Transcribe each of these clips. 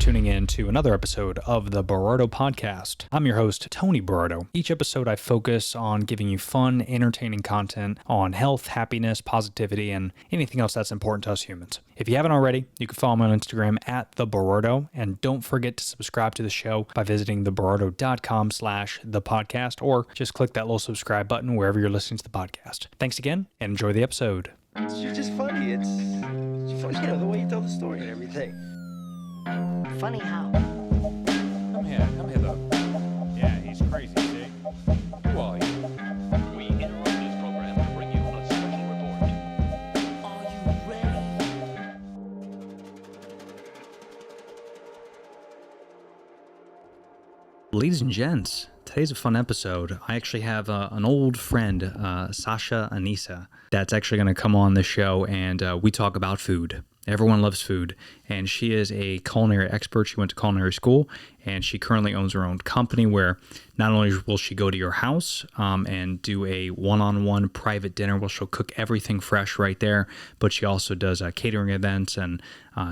tuning in to another episode of the Berardo Podcast. I'm your host, Tony Berardo. Each episode I focus on giving you fun, entertaining content on health, happiness, positivity, and anything else that's important to us humans. If you haven't already, you can follow me on Instagram at the Berardo, and don't forget to subscribe to the show by visiting theberardo.com/thepodcast, or just click that little subscribe button wherever you're listening to the podcast. Thanks again, and enjoy the episode. You're just funny. It's funny, the way you tell the story and everything. Funny how? Come here though. Yeah, he's crazy, see? Who are you? We interrupt this program to bring you a special report. Are you ready? Ladies and gents, today's a fun episode. I actually have an old friend, Sasha Anesa, that's actually going to come on the show, and we talk about food. Everyone loves food, and she is a culinary expert. She went to culinary school, and she currently owns her own company where not only will she go to your house and do a one-on-one private dinner where she'll cook everything fresh right there, but she also does catering events and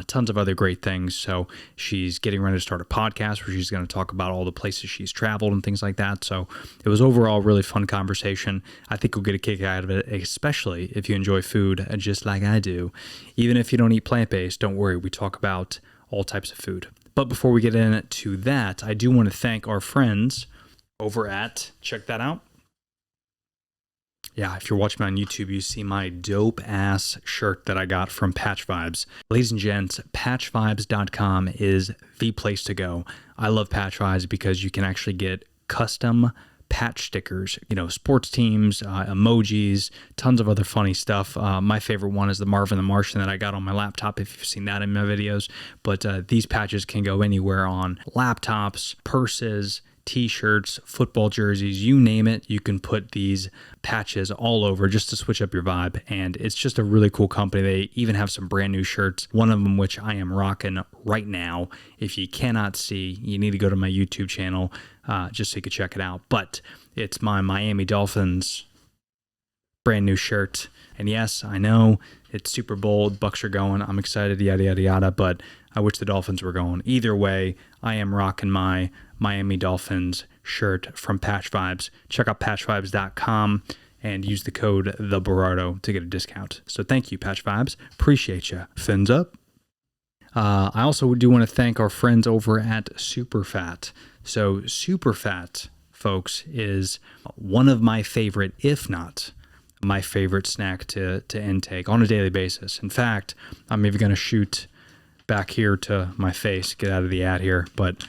tons of other great things. So she's getting ready to start a podcast where she's going to talk about all the places she's traveled and things like that. So it was overall a really fun conversation. I think you'll get a kick out of it, especially if you enjoy food just like I do. Even if you don't eat plant-based, don't worry, we talk about all types of food. But before we get into that, I do want to thank our friends over at, check that out. Yeah, if you're watching me on YouTube, you see my dope-ass shirt that I got from Patch Vibes. Ladies and gents, patchvibes.com is the place to go. I love Patch Vibes because you can actually get custom patch stickers, sports teams, emojis, tons of other funny stuff. My favorite one is the Marvin the Martian that I got on my laptop, if you've seen that in my videos. But these patches can go anywhere on laptops, purses, t-shirts, football jerseys, you name it. You can put these patches all over just to switch up your vibe. And it's just a really cool company. They even have some brand new shirts, one of them which I am rocking right now. If you cannot see, you need to go to my YouTube channel just so you can check it out. But it's my Miami Dolphins brand new shirt. And yes, I know it's super bold. Bucks are going. I'm excited, yada, yada, yada. But I wish the Dolphins were going. Either way, I am rocking my Miami Dolphins shirt from Patch Vibes. Check out patchvibes.com and use the code TheBerardo to get a discount. So thank you, Patch Vibes. Appreciate you. Fins up. I also do want to thank our friends over at Superfat. So Superfat, folks, is one of my favorite, if not my favorite snack to intake on a daily basis. In fact, I'm even going to shoot back here to my face, get out of the ad here, but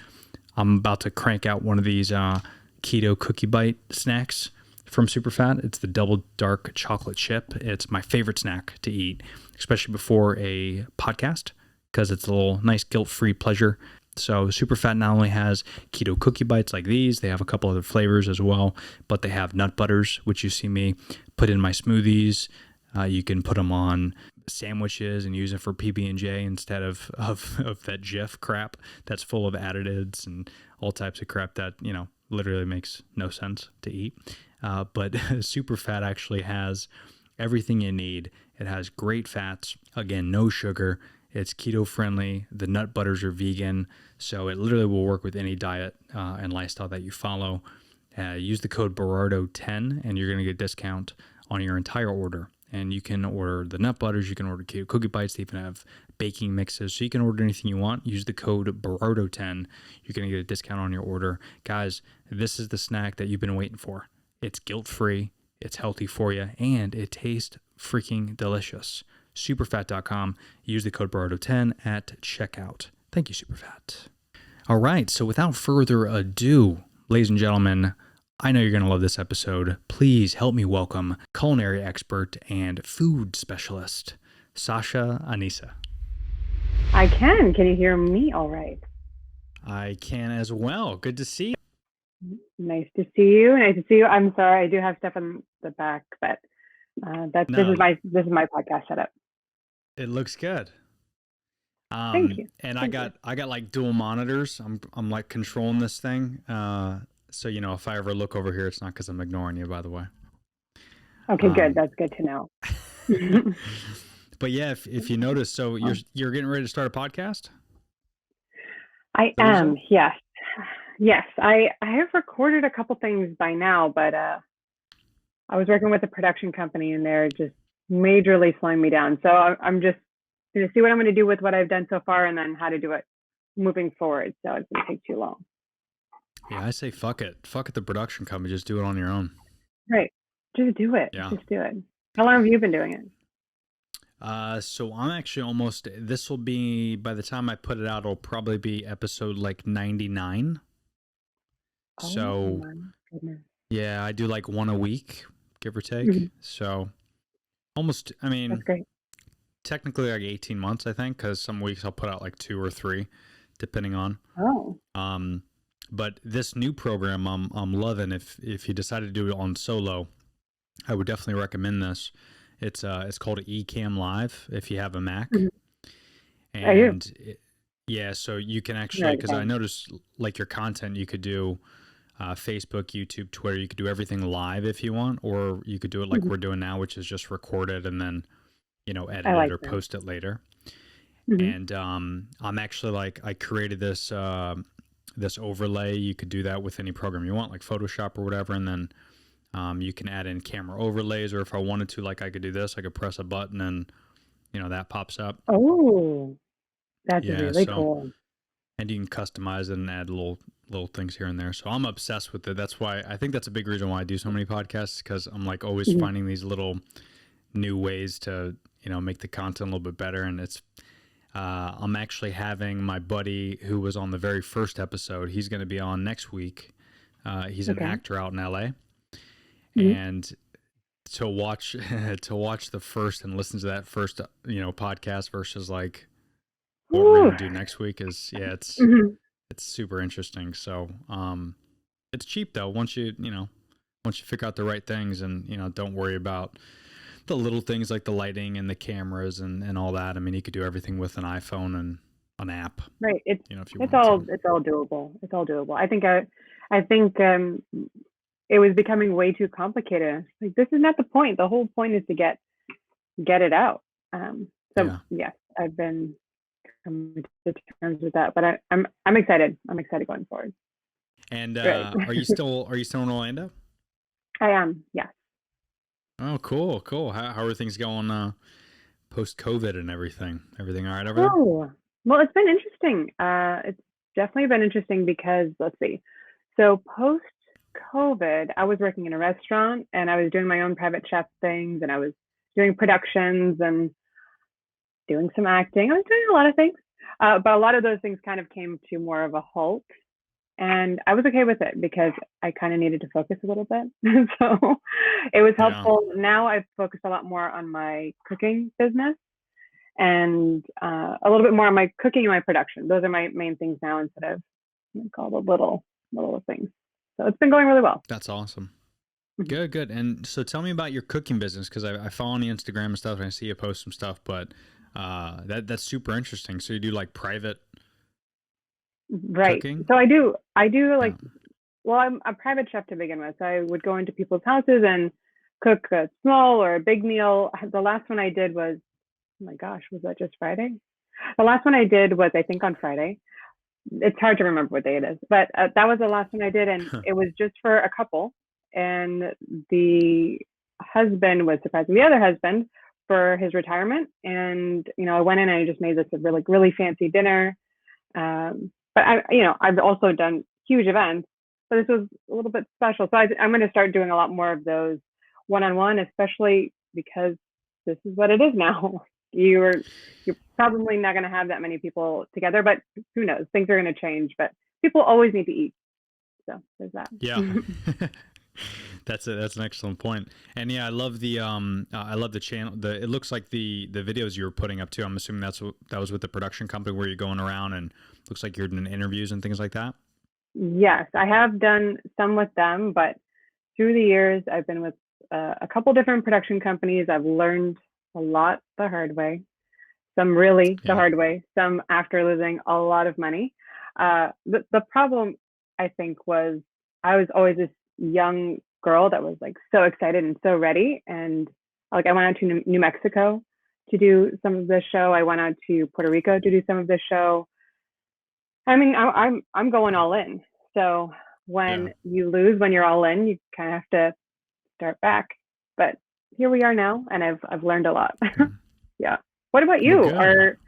I'm about to crank out one of these keto cookie bite snacks from Superfat. It's the double dark chocolate chip. It's my favorite snack to eat, especially before a podcast, because it's a little nice guilt-free pleasure. So Superfat not only has keto cookie bites like these, they have a couple other flavors as well, but they have nut butters, which you see me put in my smoothies. You can put them on sandwiches and use it for PB&J instead of that Jif crap that's full of additives and all types of crap that, literally makes no sense to eat. But Superfat actually has everything you need. It has great fats, again, no sugar. It's keto friendly. The nut butters are vegan, so it literally will work with any diet and lifestyle that you follow. Use the code Berardo10 and you're going to get a discount on your entire order. And you can order the nut butters, you can order keto cookie bites, they even have baking mixes. So you can order anything you want. Use the code Berardo10. You're going to get a discount on your order. Guys, this is the snack that you've been waiting for. It's guilt-free, it's healthy for you, and it tastes freaking delicious. Superfat.com. Use the code Berardo10 at checkout. Thank you, Superfat. All right, so without further ado, ladies and gentlemen, I know you're going to love this episode. Please help me welcome culinary expert and food specialist, Sasha Anesa. I can. Can you hear me all right? I can as well. Good to see you. Nice to see you. Nice to see you. I'm sorry, I do have stuff in the back, but this is my podcast setup. It looks good. Thank you. And Thank I got like dual monitors. I'm like controlling this thing. So if I ever look over here, it's not because I'm ignoring you, by the way. Okay, good. That's good to know. But yeah, if you notice, so you're getting ready to start a podcast? I am, yes. Yes, I have recorded a couple things by now, but I was working with a production company and they're just majorly slowing me down. So I'm just going to see what I'm going to do with what I've done so far and then how to do it moving forward. So it doesn't take too long. Yeah, I say fuck it. Fuck it, the production company. Just do it on your own. Right. Just do it. Yeah. Just do it. How long have you been doing it? So I'm actually almost, this will be, by the time I put it out, it'll probably be episode like 99. So, Oh my goodness. yeah, I do like one a week, give or take. Mhm. So almost, I mean, That's great. technically like 18 months, I think, because some weeks I'll put out like 2 or 3, depending on. Oh, But this new program I'm loving. If you decide to do it on solo, I would definitely recommend this. It's called Ecamm Live if you have a Mac. Mhm. And yeah, so you can actually, Right, because I okay. noticed like your content, you could do Facebook, YouTube, Twitter. You could do everything live if you want, or you could do it like Mhm. we're doing now, which is just recorded and then edit I like it or that. post it later. Mhm. And I'm actually like, I created this this overlay. You could do that with any program you want, like Photoshop or whatever, and then you can add in camera overlays, or if I wanted to, like I could do this, I could press a button and that pops up. Oh, that's Yeah, really so, cool. and you can customize it and add little things here and there. So I'm obsessed with it. That's why I think that's a big reason why I do so many podcasts, because I'm like always Mhm. finding these little new ways to make the content a little bit better. And it's I'm actually having my buddy who was on the very first episode. He's going to be on next week. He's an Okay. actor out in LA, Mhm. and to watch to watch the first and listen to that first podcast versus like what we're Woo. gonna do next week is Mhm. it's super interesting. So it's cheap though once you figure out the right things, and don't worry about the little things like the lighting and the cameras and all that. I mean, you could do everything with an iPhone and an app, Right. if you wanted to. It's all doable. It's all doable. I think it was becoming way too complicated. Like this is not the point. The whole point is to get it out. So Yeah. yes, I've been coming to terms with that, but I'm excited. I'm excited going forward. And Right. are you still in Orlando? I am. Yes. Oh, cool. How are things going post COVID and everything? Everything all right over there? Oh, well, it's been interesting. It's definitely been interesting because let's see. So post COVID, I was working in a restaurant and I was doing my own private chef things and I was doing productions and doing some acting. I was doing a lot of things, but a lot of those things kind of came to more of a halt. And I was okay with it because I kind of needed to focus a little bit. So it was Yeah. helpful. Now I've focused a lot more on my cooking business and a little bit more on my cooking and my production. Those are my main things now instead of all the little things. So it's been going really well. That's awesome. Mhm. Good. And so tell me about your cooking business, because I follow on the Instagram and stuff, and I see you post some stuff, but that's super interesting. So you do like private Right. cooking? So I do like, Yeah. well, I'm a private chef to begin with. So I would go into people's houses and cook a small or a big meal. The last one I did was, oh my gosh, was that just Friday? The last one I did was, I think, on Friday. It's hard to remember what day it is, but that was the last one I did. And it was just for a couple. And the husband was surprising the other husband for his retirement. And, I went in and I just made this a really, really fancy dinner. But I've also done huge events, but this was a little bit special. So I'm going to start doing a lot more of those one-on-one, especially because this is what it is now. You're probably not going to have that many people together, but who knows? Things are going to change, but people always need to eat. So there's that. Yeah. That's an excellent point. And yeah, I love the channel. It looks like the videos you were putting up too. I'm assuming that was with the production company where you're going around and looks like you're doing interviews and things like that. Yes, I have done some with them, but through the years, I've been with a couple different production companies. I've learned a lot the hard way, some really the Yeah. hard way, some after losing a lot of money. The problem, I think, was I was always this young girl that was like so excited and so ready. And like I went out to New Mexico to do some of this show. I went out to Puerto Rico to do some of this show. I mean, I'm going all in. So when Yeah. you lose, when you're all in, you kind of have to start back. But here we are now, and I've learned a lot. Yeah. Yeah. What about Well, you? good. Are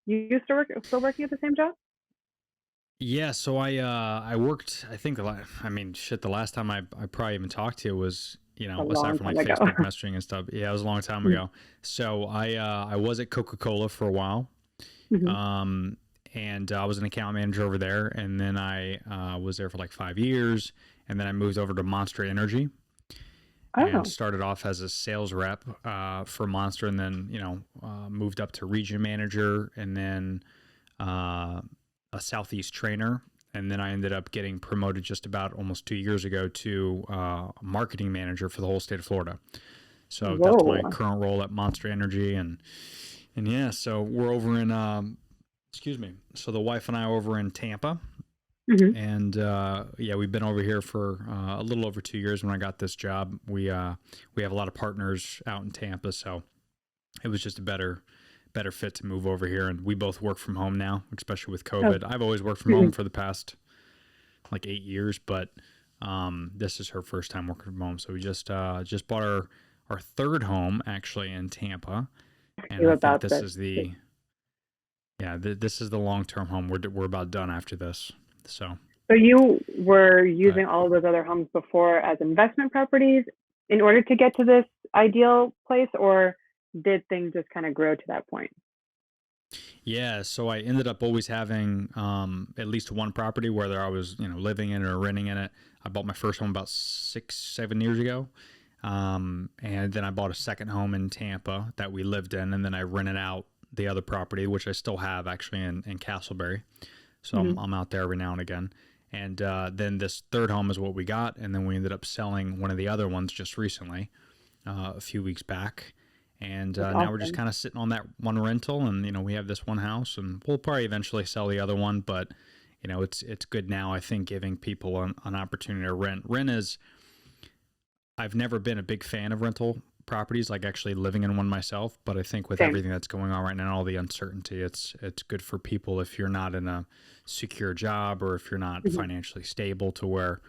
you still working at the same job? Yeah, so I worked, I think I mean shit, the last time I probably even talked to you was, A aside long from like time ago. Facebook messaging and stuff. Yeah, it was a long time ago. So I was at Coca-Cola for a while. Mhm. And I was an account manager over there, and then I was there for like 5 years, and then I moved over to Monster Energy and Oh, started off as a sales rep for Monster, and then moved up to region manager, and then a Southeast trainer, and then I ended up getting promoted just about almost 2 years ago to marketing manager for the whole state of Florida. So that's my whoa. current role at Monster Energy, and yeah, so we're over in excuse me. So the wife and I are over in Tampa, Hmm. and yeah, we've been over here for a little over 2 years. When I got this job, we have a lot of partners out in Tampa, so it was just a better fit to move over here. And we both work from home now, especially with Oh, COVID. I've always worked from home for the past like 8 years, but this is her first time working from home. So we just bought our third home actually in Tampa, and you I think about this this. is the this is the long-term home. We're about done after this. So So you were but using all of those other homes before as investment properties in order to get to this ideal place, or did things just kind of grow to that point? yeah, so I ended up always having at least one property, whether I was living in it or renting in it. I bought my first home about 6-7 years ago, and then I bought a second home in Tampa that we lived in, and then I rented out the other property, which I still have actually in Castleberry. So Hmm. I'm out there every now and again. And then this third home is what we got, and then we ended up selling one of the other ones just recently, a few weeks back. And That's now we're just awesome. kind of sitting on that one rental, and we have this one house, and we'll probably eventually sell the other one. But it's good now. I think giving people an opportunity to rent. Rent is I've never been a big fan of rental properties, like actually living in one myself. But I think with Same. everything that's going on right now, all the uncertainty, it's good for people if you're not in a secure job or if you're not Hmm. financially stable to where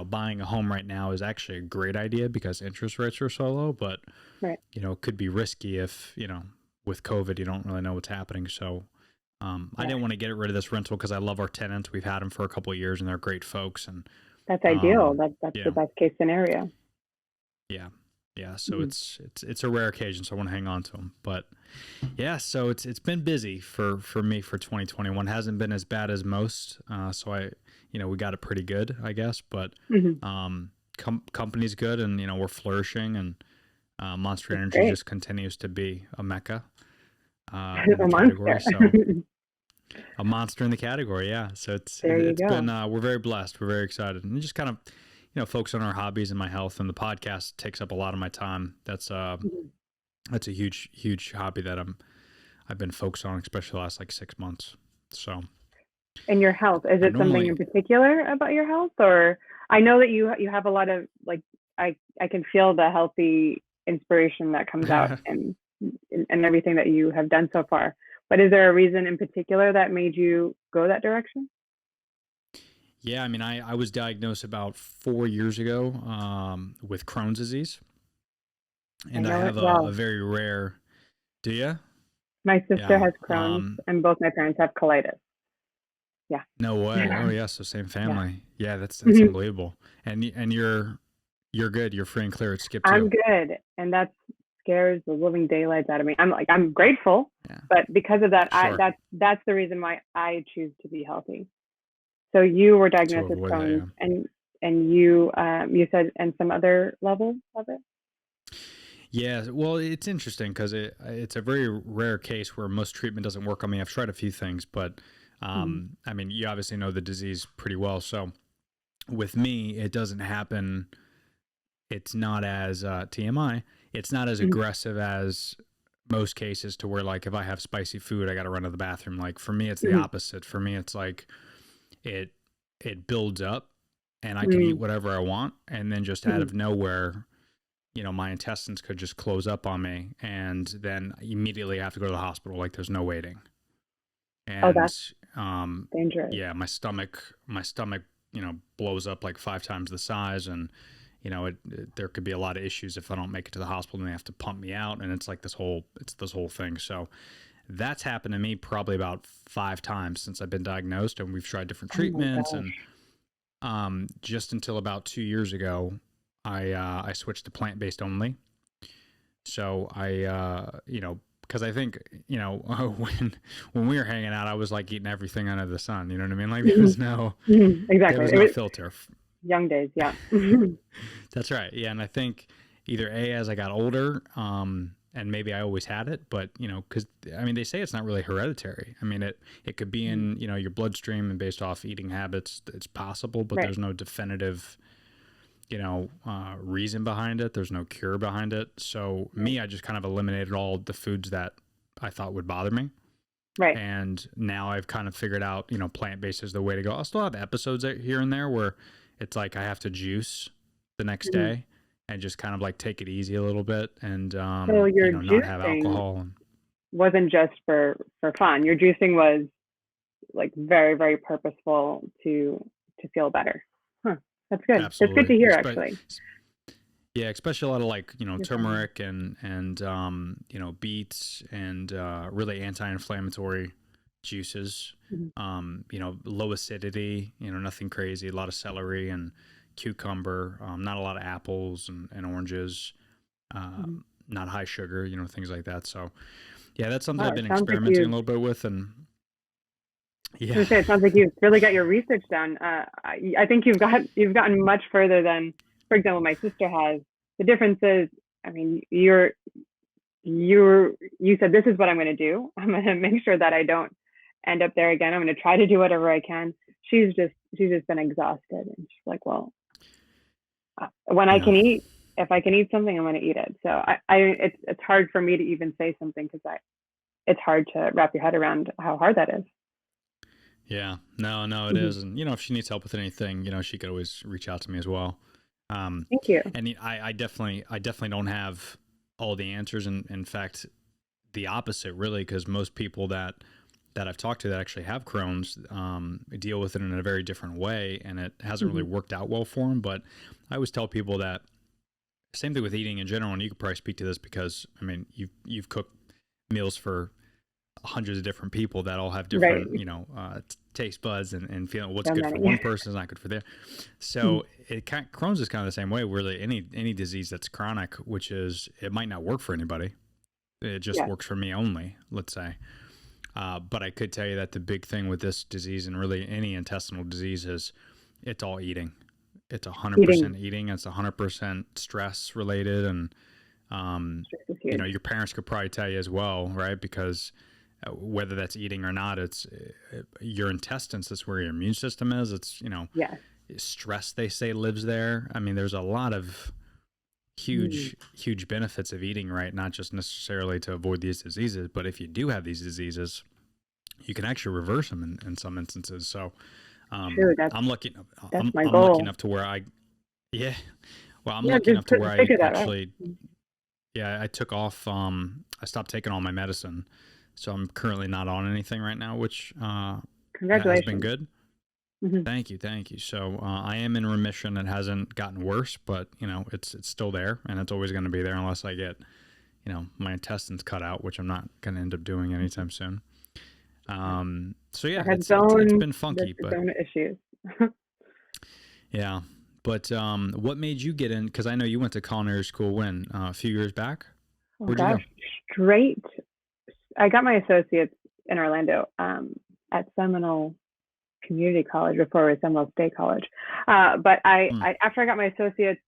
buying a home right now is actually a great idea because interest rates are so low. But Right. it could be risky if with COVID you don't really know what's happening. So I Yeah. didn't want to get rid of this rental because I love our tenants. We've had them for a couple of years and they're great folks. And That's ideal. um, That's you the know, best case scenario. yeah, yeah. So Hmm. it's a rare occasion, so I want to hang on to them. But yeah, so it's been busy for me for 2021. Hasn't been as bad as most. So we got it pretty good, I guess. But Hmm. company's good, and we're flourishing, and Monster That's Energy great. just continues to be a mecca in A the category. monster. So a monster in the category, yeah. So There you it's been go. we're very blessed. We're very excited, and just kind of focus on our hobbies and my health. And the podcast takes up a lot of my time. Mhm. That's a huge hobby that I've been focused on, especially the last like 6 months. So And your health, is I it something in normally particular about your health, or I know that you have a lot of like I can feel the healthy inspiration that comes out and everything that you have done so far. But is there a reason in particular that made you go that direction? yeah, I mean I was diagnosed about 4 years ago with Crohn's disease, I and I know it have a well. very rare. Do you? My sister Yeah. has Crohn's, and both my parents have colitis. Yeah. No way. Oh yeah, so same Yeah. family. Yeah, that's Mhm. unbelievable. And you're good. You're free and clear. It's skip I'm two. good, and that scares the living daylights out of me. I'm grateful, Yeah. but because of that, Sure. that's the reason why I choose to be healthy. So you were To diagnosed with avoid that, Crohn's, yeah. and you said and some other level of it. Yeah, well, it's interesting because it's a very rare case where most treatment doesn't work on me. I've tried a few things, but Mhm. I mean, you obviously know the disease pretty well. So with me, it doesn't happen. It's not as TMI. It's not as Mhm. aggressive as most cases to where like if I have spicy food, I got to run to the bathroom. Like for me, it's the Mhm. opposite. For me, it's like it it builds up, and I can eat Mm. whatever I want, and then just out Mhm. of nowhere my intestines could just close up on me, and then immediately I have to go to the hospital. Like there's no waiting. Oh, And that's Dangerous. Yeah, my stomach, blows up like 5 times the size, and there could be a lot of issues if I don't make it to the hospital and they have to pump me out, and it's like this whole thing. So that's happened to me probably about 5 times since I've been diagnosed, and we've tried different treatments, and just until about 2 years ago, I switched to plant-based only. So because I think, when we were hanging out, I was like eating everything under the sun. You know what I mean? Like there was no, Exactly. there was no filter. Young days. Yeah. That's right. Yeah. And I think either as I got older, and maybe I always had it, but because they say it's not really hereditary. I mean, it could be in, your bloodstream and based off eating habits, it's possible, but there's no definitive, reason behind it. There's no cure behind it. So me, I just kind of eliminated all the foods that I thought would bother me. Right. And now I've kind of figured out, plant-based is the way to go. I'll still have episodes here and there where it's like I have to juice the next day and just kind of like take it easy a little bit and, So your not have juicing alcohol. wasn't just for fun. Your juicing was like very, very purposeful to feel better. Huh. That's good. Absolutely. That's good to hear, actually. Yeah, especially a lot of like, turmeric and beets and really anti-inflammatory juices. Low acidity, nothing crazy, a lot of celery and cucumber, not a lot of apples and oranges, not high sugar, things like that. So yeah, that's something I've been experimenting a little bit with. And yeah, I was gonna say, it sounds like you've really got your research done. I think you've gotten much further than, for example, my sister has. The difference is, you said, this is what I'm going to do. I'm going to make sure that I don't end up there again. I'm going to try to do whatever I can. She's just been exhausted, and she's like, well, when I can eat, if I can eat something, I'm going to eat it. So it's hard for me to even say something because it's hard to wrap your head around how hard that is. Yeah, no, it is. And, if she needs help with anything, she could always reach out to me as well. Thank you. And I definitely don't have all the answers. And in fact, the opposite really, because most people that I've talked to that actually have Crohn's, deal with it in a very different way. And it hasn't really worked out well for them. But I always tell people that same thing with eating in general. And you could probably speak to this because, you've cooked meals for hundreds of different people that all have different, taste buds and feeling what's good for one person is not good for them. So Crohn's is kind of the same way. Really, any disease that's chronic, which is it might not work for anybody, it just works for me only. Let's say, but I could tell you that the big thing with this disease and really any intestinal disease is it's all eating. It's 100% eating. It's 100% stress related, and your parents could probably tell you as well, right? Because whether that's eating or not, it's your intestines. That's where your immune system is. It's, stress, they say, lives there. There's a lot of huge benefits of eating, right? Not just necessarily to avoid these diseases, but if you do have these diseases, you can actually reverse them in some instances. So I'm lucky enough to where I actually, I took off, I stopped taking all my medicine. So I'm currently not on anything right now, which congratulations, has been good. Thank you. So I am in remission. It hasn't gotten worse, but it's still there, and it's always going to be there unless I get my intestines cut out, which I'm not going to end up doing anytime soon. So yeah, it's been funky, but issues. Yeah, but what made you get in? Because I know you went to culinary school when a few years back. Oh gosh, straight. I got my associates in Orlando at Seminole Community College before it was Seminole State College. But I after I got my associates,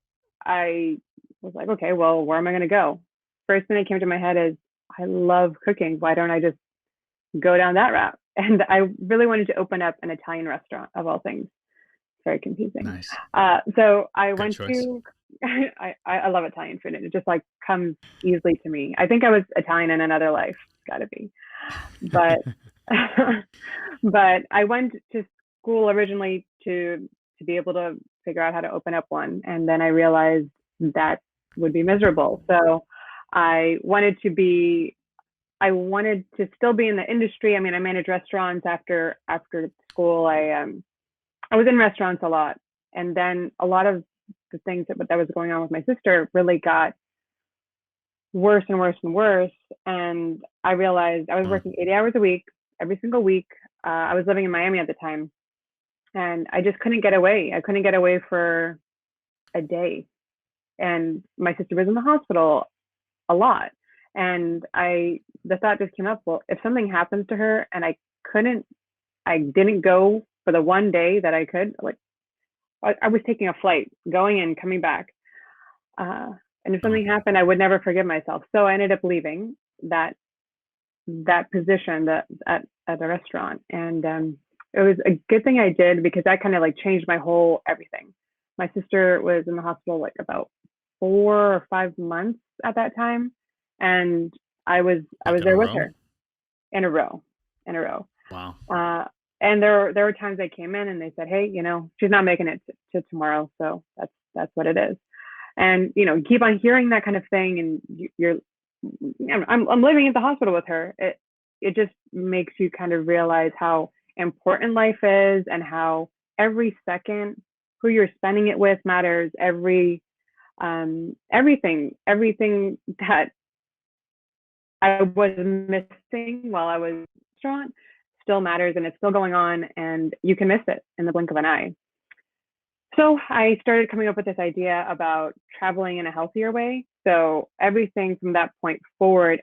I was like, okay, well, where am I going to go? First thing that came to my head is, I love cooking. Why don't I just go down that route? And I really wanted to open up an Italian restaurant, of all things. Very confusing. Nice. So I Good went choice. to, I love Italian food. It just like comes easily to me. I think I was Italian in another life. Gotta be. But, but I went to school originally to be able to figure out how to open up one. And then I realized that would be miserable. So I wanted to be I wanted to still be in the industry. I mean, I managed restaurants after school. I was in restaurants a lot, and then a lot of the things that was going on with my sister really got worse and worse and worse. And I realized I was working 80 hours a week, every single week. I was living in Miami at the time, and I just couldn't get away. I couldn't get away for a day. And my sister was in the hospital a lot. And the thought just came up, well, if something happens to her and I didn't go for the one day that I could, like I was taking a flight, going in, coming back. And if something happened, I would never forgive myself. So I ended up leaving that position at the restaurant. And it was a good thing I did, because that kind of like changed my whole everything. My sister was in the hospital like about 4 or 5 months at that time. And I was there with her in a row. Wow. And there were times I came in and they said, hey, she's not making it to tomorrow. So that's what it is. And, keep on hearing that kind of thing. And I'm living at the hospital with her. It just makes you kind of realize how important life is, and how every second who you're spending it with matters. Everything that I was missing while I was restaurant still matters, and it's still going on, and you can miss it in the blink of an eye. So I started coming up with this idea about traveling in a healthier way. So everything from that point forward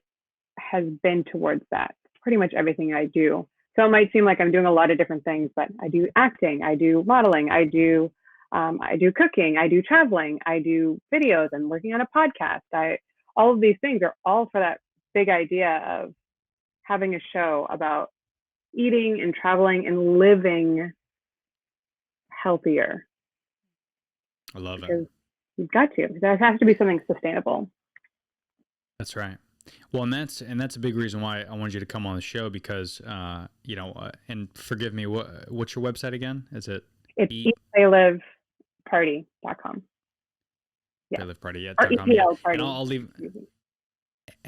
has been towards that. Pretty much everything I do. So it might seem like I'm doing a lot of different things, but I do acting, I do modeling, I do cooking, I do traveling, I do videos, I'm working on a podcast. All of these things are all for that big idea of having a show about eating and traveling and living healthier. I love Because it. you've got to. There has to be something sustainable. That's right. Well, and that's a big reason why I wanted you to come on the show, because and forgive me, what's your website again? Is it? It's eatplayliveparty.com. Yeah. Liveparty, yeah. Or EPL And party.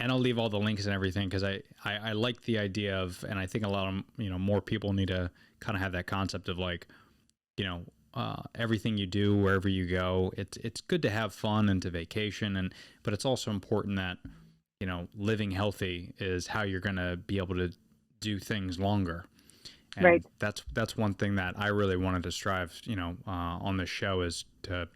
I'll leave all the links and everything, because I like the idea of, and I think a lot of more people need to kind of have that concept of like, everything you do, wherever you go, it's good to have fun and to vacation, but it's also important that living healthy is how you're going to be able to do things longer. And right. That's one thing that I really wanted to strive, on this show, is to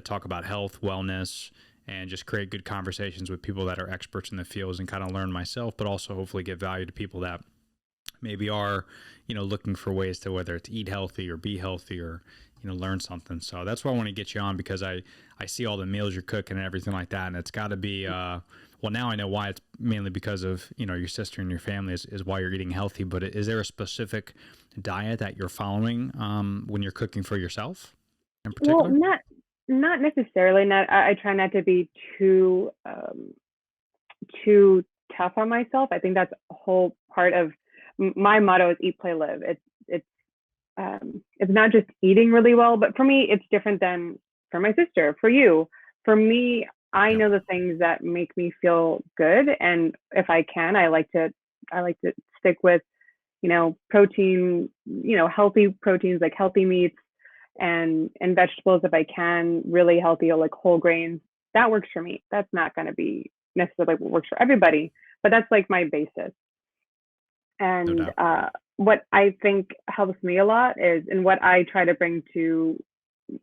talk about health, wellness, and just create good conversations with people that are experts in the fields, and kind of learn myself, but also hopefully give value to people that maybe are, looking for ways to, whether it's eat healthy or be healthy or, learn something. So that's why I want to get you on, because I see all the meals you're cooking and everything like that. And it's got to be, well, now I know why. It's mainly because of, your sister and your family is why you're eating healthy. But is there a specific diet that you're following when you're cooking for yourself in particular? Well, not necessarily. I try not to be too tough on myself. I think that's a whole part of my motto is eat, play, live. It's not just eating really well, but for me, it's different than for my sister, for you. For me, I know the things that make me feel good, and if I can, I like to stick with, protein, healthy proteins, like healthy meats and vegetables if I can, really healthy, or like whole grains. That works for me. That's not going to be necessarily what works for everybody, but that's like my basis. And what I think helps me a lot is, and what I try to bring to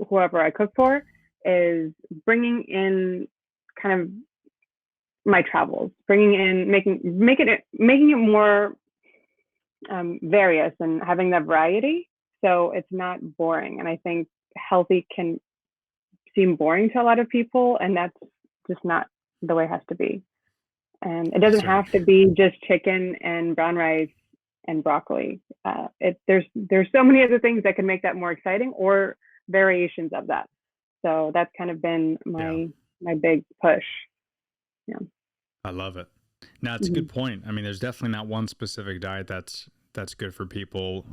whoever I cook for, is bringing in kind of my travels, making it more various, and having that variety, so it's not boring. And I think healthy can seem boring to a lot of people, and that's just not the way it has to be. And it doesn't have to be just chicken and brown rice and broccoli. There's so many other things that can make that more exciting, or variations of that. So that's kind of been my big push. Yeah. I love it. Now, it's a good point. I mean, there's definitely not one specific diet that's good for people,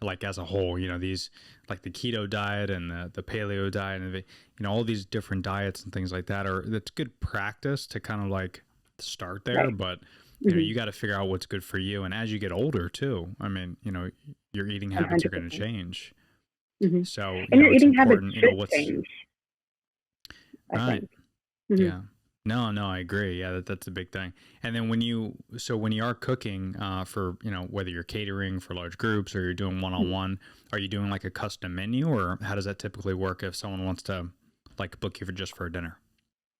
like as a whole. These, like the keto diet and the paleo diet, and all these different diets and things like that that's good practice to kind of like start there. Right. But you know, you got to figure out what's good for you. And as you get older too, I mean, you know, your eating habits are going to 100%. change. Mhm. So, you And know, your it's eating habits important, you know, should what's change, I right. think. Mhm. Yeah. No, I agree. Yeah, that's a big thing. And then when you are cooking for, you know, whether you're catering for large groups or you're doing one-on-one, are you doing like a custom menu, or how does that typically work if someone wants to like book you for just for a dinner?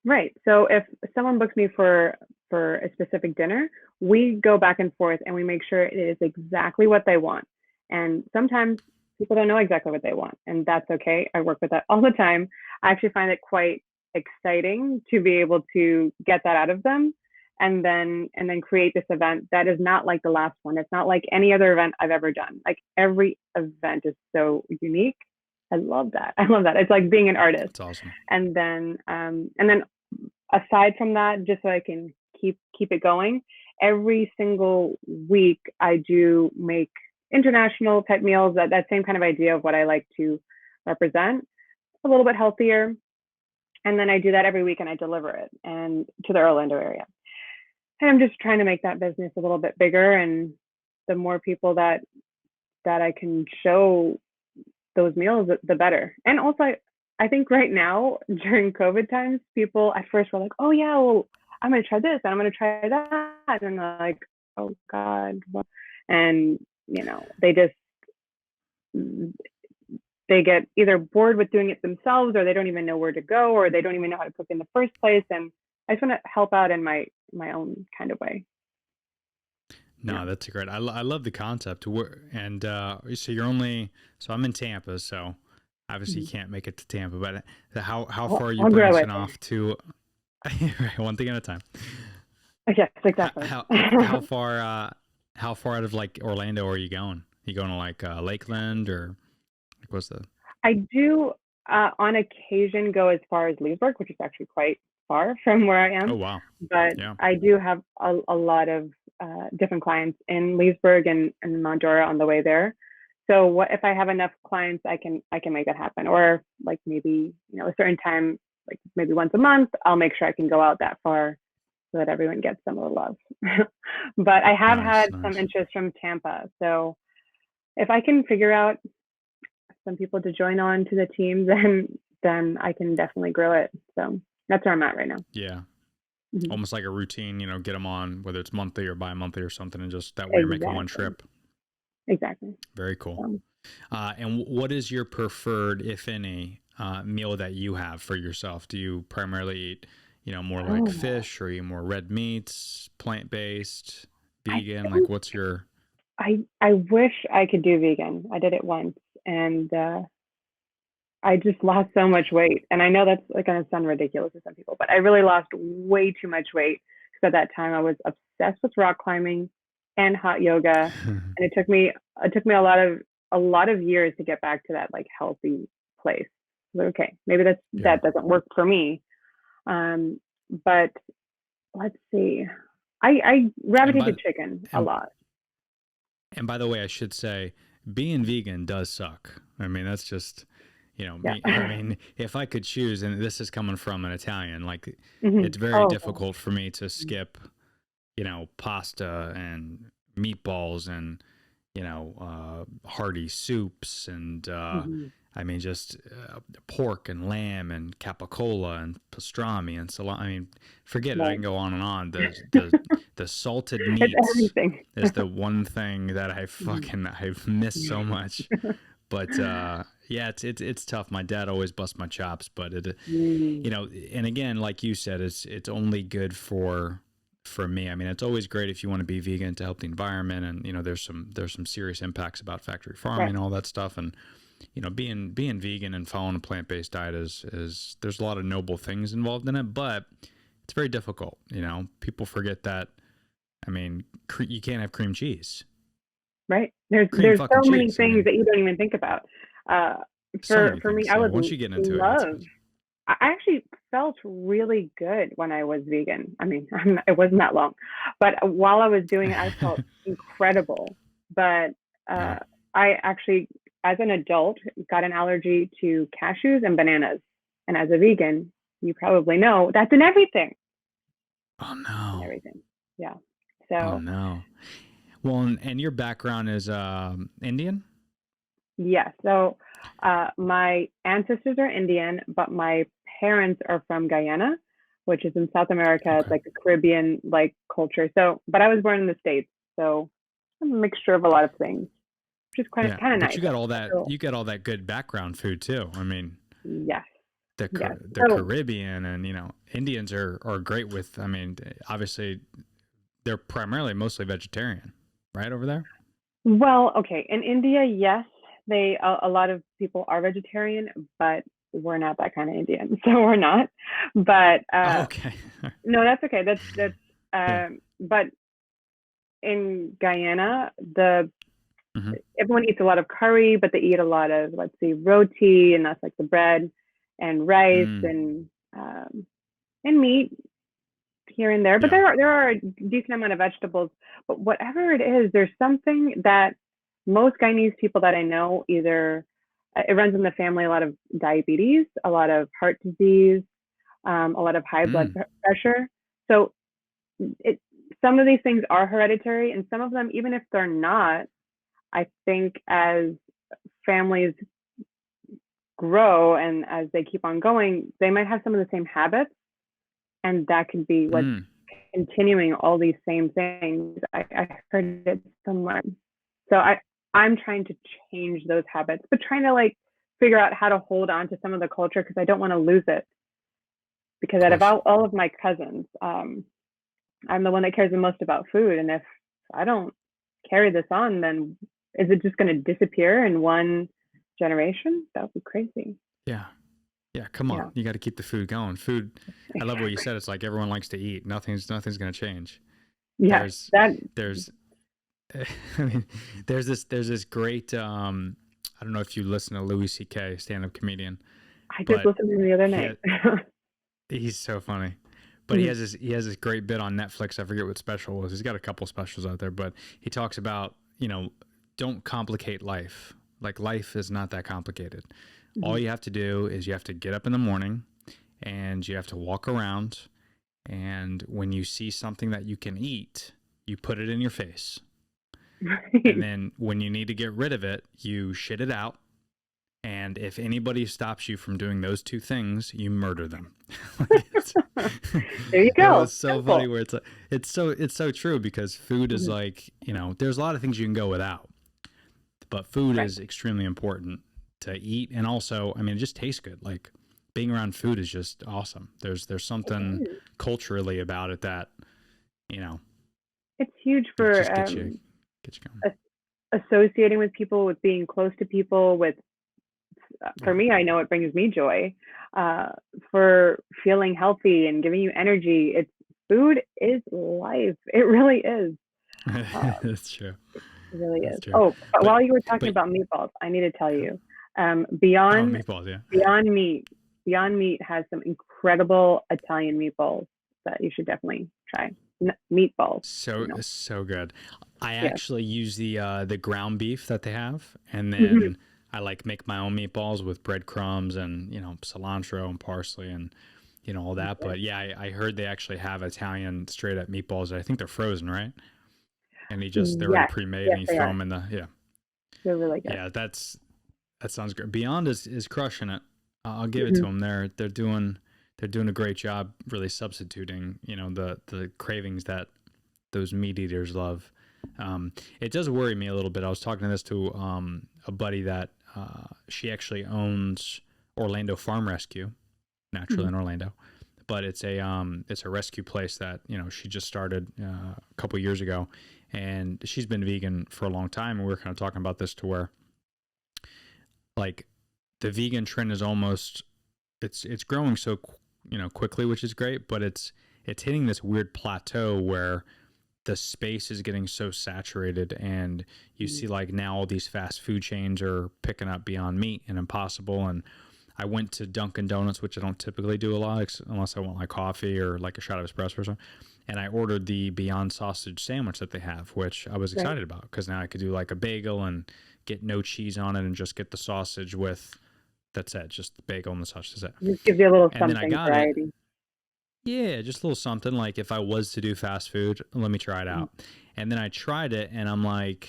Right. So if someone books me for a specific dinner, we go back and forth and we make sure it is exactly what they want. And sometimes people don't know exactly what they want, and that's okay. I work with that all the time. I actually find it quite exciting to be able to get that out of them and then create this event that is not like the last one. It's not like any other event I've ever done. Like every event is so unique. I love that. I love that. It's like being an artist. That's awesome. And then aside from that, just so I can keep it going, every single week I do make international type meals, that same kind of idea of what I like to represent, a little bit healthier. And then I do that every week and I deliver it and to the Orlando area. And I'm just trying to make that business a little bit bigger, and the more people that I can show those meals, the better. And also, I think right now during COVID times, people at first were like, "Oh yeah, well, I'm gonna try this and I'm gonna try that," and they're like, "Oh God," and you know, they get either bored with doing it themselves, or they don't even know where to go, or they don't even know how to cook in the first place. And I just want to help out in my own kind of way. No, Yeah. that's great. I love the concept. And so you're only, so I'm in Tampa, so obviously you Mhm. can't make it to Tampa, but how I'll, far are you I'll grow branching it. off to? Right, one thing at a time. Yes, exactly. How far out of like Orlando are you going? You going to like Lakeland, or like what's the? I do on occasion go as far as Leesburg, which is actually quite far from where I Oh am, wow, but yeah, I do have a lot of different clients in Leesburg and Mandora on the way there. So what if I have enough clients, I can make that happen. Or like maybe, you know, a certain time, like maybe once a month, I'll make sure I can go out that far so that everyone gets some of the love. But I have had some nice. interest from Tampa. So if I can figure out some people to join on to the team, then I can definitely grow it. So that's where I'm at right now. Yeah, Mhm. almost like a routine. You know, get them on whether it's monthly or bi-monthly or something, and just that way you're making one Exactly. trip. Exactly. Very cool. Um, And what is your preferred, if any, meal that you have for yourself? Do you primarily eat, you know, more like oh, fish, or you more red meats, plant-based, I vegan? Like, think what's your? I wish I could do vegan. I did it once, and I just lost so much weight. And I know that's like going to sound ridiculous to some people, but I really lost way too much weight because at that time I was obsessed with rock climbing and hot yoga, and it took me a lot of years to get back to that like healthy place. Like, okay, maybe Yeah. that doesn't work for me. But let's see. I And gravitate to by chicken a and lot. and by the way, I should say, being vegan does suck. I mean, that's just, you know, Yeah. me. I mean, if I could choose, and this is coming from an Italian, like, Mhm. it's very Oh, God. difficult for me to skip, you know, pasta and meatballs and, you know, hearty soups and, Mhm. I mean, just pork and lamb and capicola and pastrami and salami. I mean, forget it. I Right. can go on and on. The salted It's meats everything. is the one thing that Mhm. I've missed so much. But yeah, it's tough. My dad always busts my chops, but it, Mm. you know, and again, like you said, it's only good for me. I mean, it's always great if you want to be vegan to help the environment, and you know, there's some serious impacts about factory farming Right. and all that stuff, and you know, being vegan and following a plant-based diet is there's a lot of noble things involved in it, but it's very difficult. You know, people forget that. I mean, you can't have cream cheese, Right. cream There's fucking so many cheese. I things mean, that you don't even think about. Uh, so many for me, things. I Yeah, would once you get into it, love. I actually felt really good when I was vegan. I mean, it wasn't that long, but while I was doing it, I felt incredible. But yeah. uh, I actually, as an adult, got an allergy to cashews and bananas. And as a vegan, you probably know that's in everything. Oh In no. everything. Yeah. Oh So no. Well, and your background is Indian? yes, so my ancestors are Indian, but my parents are from Guyana, which is in South America. It's Okay. like a Caribbean like culture. So, but I was born in the States, so I'm a mixture of a lot of things, which is Yeah, kind of but nice. you get all that good background food too. I mean, Yes, yes. the So, Caribbean and Indians are great with. I mean, obviously they're primarily mostly vegetarian, right over there. well, okay. In India, yes, a lot of people are vegetarian, but we're not that kind of Indian, so we're not. But Oh, okay. no, that's okay. That's Yeah. but in Guyana, the Hmm. everyone eats a lot of curry, but they eat a lot of, let's see, roti, and that's like the bread, and rice, Mm, and meat here and there. But yeah. there are a decent amount of vegetables. But whatever it is, there's something that most Guyanese people that I know either it runs in the family, a lot of diabetes, a lot of heart disease, a lot of high blood Mm, pressure. So it some of these things are hereditary, and some of them, even if they're not, I think as families grow and as they keep on going, they might have some of the same habits, and that could be what's mm. continuing all these same things. I heard it somewhere. So I'm trying to change those habits, but trying to like figure out how to hold on to some of the culture because I don't want to lose it. Because Of out of course. all of my cousins, I'm the one that cares the most about food. And if I don't carry this on, then is it just going to disappear in one generation? That would be crazy. Yeah. Yeah. Come Yeah, on. You got to keep the food going. Food. I love what you exactly. said. It's like everyone likes to eat. Nothing's going to change. Yes, There's that there's I mean, there's this great I don't know if you listen to Louis C.K., stand-up comedian, I just but listened to him the other he night. had, he's so funny. But he has this great bit on Netflix. I forget what special it was. He's got a couple specials out there, but he talks about, don't complicate life. Like life is not that complicated. All you have to do is you have to get up in the morning and you have to walk around, and when you see something that you can eat, you put it in your face. And then when you need to get rid of it, you shit it out. And if anybody stops you from doing those two things, you murder them. Like, There you it go. was so funny Simple. where it's so true, because food is like, there's a lot of things you can go without, but food Right. is extremely important to eat. And also, I mean, it just tastes good. Like being around food is just awesome. There's It something is. culturally about it that, you know, It's huge it for just gets you going. associating with people, with being close to people, with for Yeah. me, I know it brings me joy. Uh, for feeling healthy and giving you energy, it's food is life. It really is. That's true. It really That's is. true. Oh, but But while you were talking but about meatballs, I need to tell you, oh, Beyond meatballs, yeah. Beyond Meat has some incredible Italian meatballs that you should definitely try. Meatballs, So you know. so good. I Yes. actually use the ground beef that they have, and Mhm. then I like make my own meatballs with breadcrumbs and cilantro and parsley and all that. But yeah, I heard they actually have Italian straight up meatballs. I think they're frozen, right? And they're already Yes, pre-made, yes, and you they throw are. them in the They're really good. yeah. That sounds great. Beyond is crushing it. I'll give it to Mhm. them. They're doing a great job, really substituting the cravings that those meat eaters love. It does worry me a little bit. I was talking to a buddy that she actually owns Orlando Farm Rescue, naturally Mhm. in Orlando, but it's a rescue place that she just started a couple years ago, and she's been vegan for a long time. And we were kind of talking about this to where like the vegan trend is almost it's growing so quickly, which is great, but it's hitting this weird plateau where the space is getting so saturated, and you see like now all these fast food chains are picking up Beyond Meat and Impossible. And I went to Dunkin' Donuts, which I don't typically do a lot unless I want like coffee or like a shot of espresso or something, and I ordered the Beyond Sausage sandwich that they have, which I was Right. excited about because now I could do like a bagel and get no cheese on it and just get the sausage with, that's it, just the bagel and the sausage, that's it. Just gives you a little And then I something got it. variety. Yeah, just a little something like if I was to do fast food, let me try it out. And then I tried it and I'm like,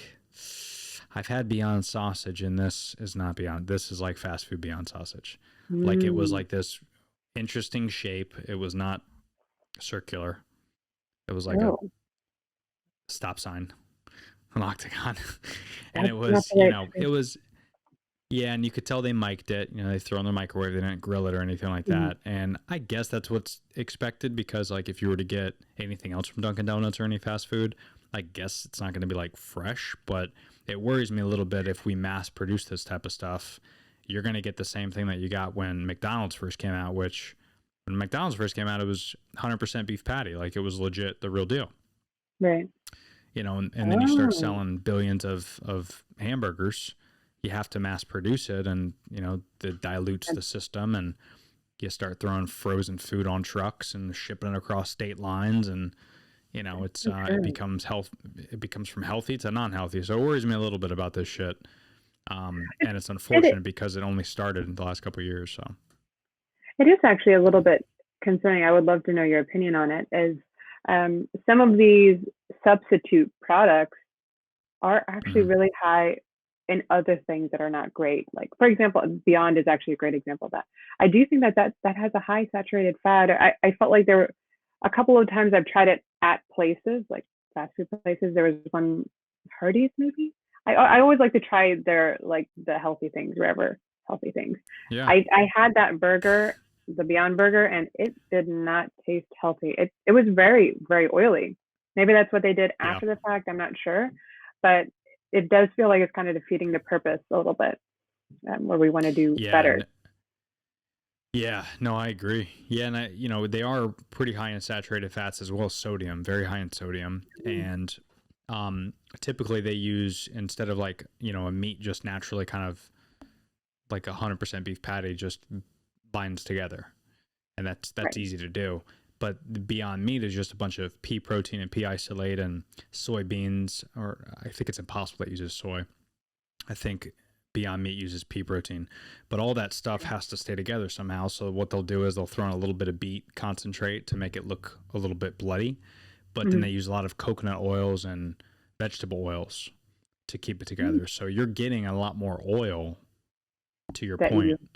I've had Beyond Sausage and this is not Beyond. This is like fast food Beyond Sausage. Like it was Mm. like this interesting shape. It was not circular. It was like a Oh, stop sign, an octagon. And that's it not was, the right it shape. was, yeah, and you could tell they mic'd it. They throw it in the microwave. They didn't grill it or anything like Mhm. that. And I guess that's what's expected because, like, if you were to get anything else from Dunkin' Donuts or any fast food, I guess it's not going to be like fresh. But it worries me a little bit if we mass produce this type of stuff. You're going to get the same thing that you got when McDonald's first came out, which when McDonald's first came out, it was 100% beef patty. Like, it was legit the real deal. Right. And then you start Oh, selling billions of hamburgers. You have to mass produce it, and that dilutes the system, and you start throwing frozen food on trucks and shipping it across state lines, and it's it okay. becomes from healthy to non-healthy. So it worries me a little bit about this shit, and it's It is, unfortunate because it only started in the last couple of years. So it is actually a little bit concerning. I would love to know your opinion on it. As some of these substitute products are actually mhm. really high in other things that are not great. Like, for example, Beyond is actually a great example of that. I do think that has a high saturated fat. I felt like there were a couple of times I've tried it at places, like fast food places. There was one, Hardee's maybe. I always like to try their, like, the healthy things, wherever healthy things. Yeah, I had that burger, the Beyond Burger, and it did not taste healthy. It was very, very oily. Maybe that's what they did yeah, after the fact. I'm not sure, but it does feel like it's kind of defeating the purpose a little bit, where we want to do yeah. better. Yeah, no, I agree. Yeah, and they are pretty high in saturated fats as well as sodium, very high in sodium. Mm. And typically they use, instead of like, a meat just naturally kind of like 100% beef patty just binds together. And that's Right. easy to do. But the Beyond Meat is just a bunch of pea protein and pea isolate and soybeans, or I think it's Impossible that uses soy. I think Beyond Meat uses pea protein, but all that stuff has to stay together somehow. So what they'll do is they'll throw in a little bit of beet concentrate to make it look a little bit bloody, but then Mhm. they use a lot of coconut oils and vegetable oils to keep it Mm. together. So you're getting a lot more oil, to your That you. point,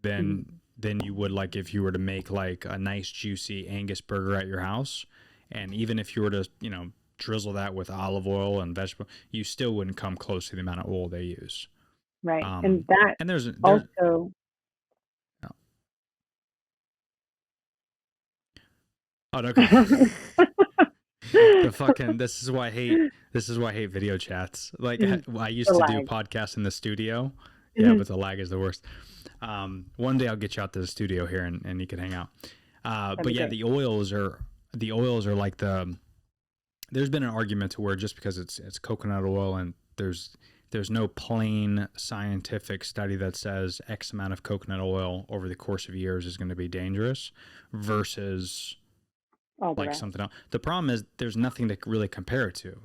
Mhm. than you would like if you were to make like a nice juicy Angus burger at your house. And even if you were to, drizzle that with olive oil and vegetable, you still wouldn't come close to the amount of oil they use. Right, and that And there's also. oh no, go the fucking this is why I hate video chats. Like Mhm. I used The to do lag. podcasts in the studio. Yeah, Mhm. but the lag is the worst. One day I'll get you out to the studio here and you can hang out. That'd But be yeah, great. the oils are like there's been an argument to where just because it's coconut oil and there's no plain scientific study that says X amount of coconut oil over the course of years is going to be dangerous versus All the like rest. something else. The problem is there's nothing to really compare it to.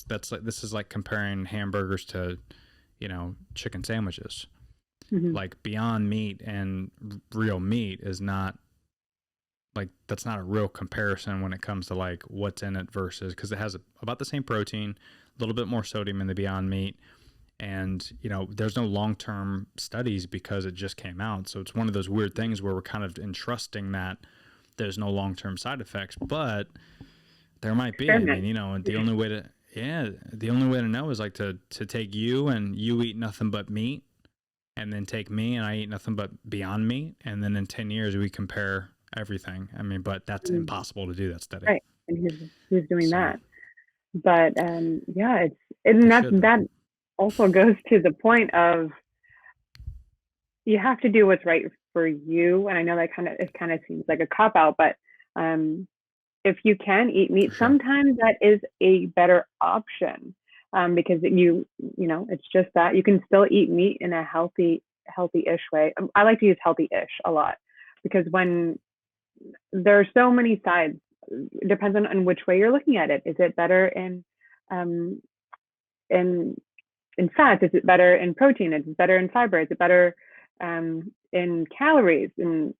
This is like comparing hamburgers to, chicken sandwiches. Mhm. Like Beyond Meat and real meat is not like that's not a real comparison when it comes to like what's in it versus, because it has about the same protein, a little bit more sodium in the Beyond Meat, and there's no long-term studies because it just came out. So it's one of those weird things where we're kind of entrusting that there's no long-term side effects, but there might be. I mean, Experiment. and the only way to know is like to take you and you eat nothing but meat, and then take me and I eat nothing but Beyond Meat, and then in 10 years we compare everything. I mean, but that's Mm. impossible to do that study. Right, and he's doing So that. But, yeah, and they should though. that also goes to the point of you have to do what's right for you, and I know that it kinda seems like a cop out, but, um, if you can eat meat, For sure. sometimes that is a better option, because it's just that you can still eat meat in a healthy-ish way. I like to use healthy-ish a lot because when there are so many sides, it depends on which way you're looking at it. Is it better um, in in fat? Is it better in protein? Is it better in fiber? Is it better in calories? And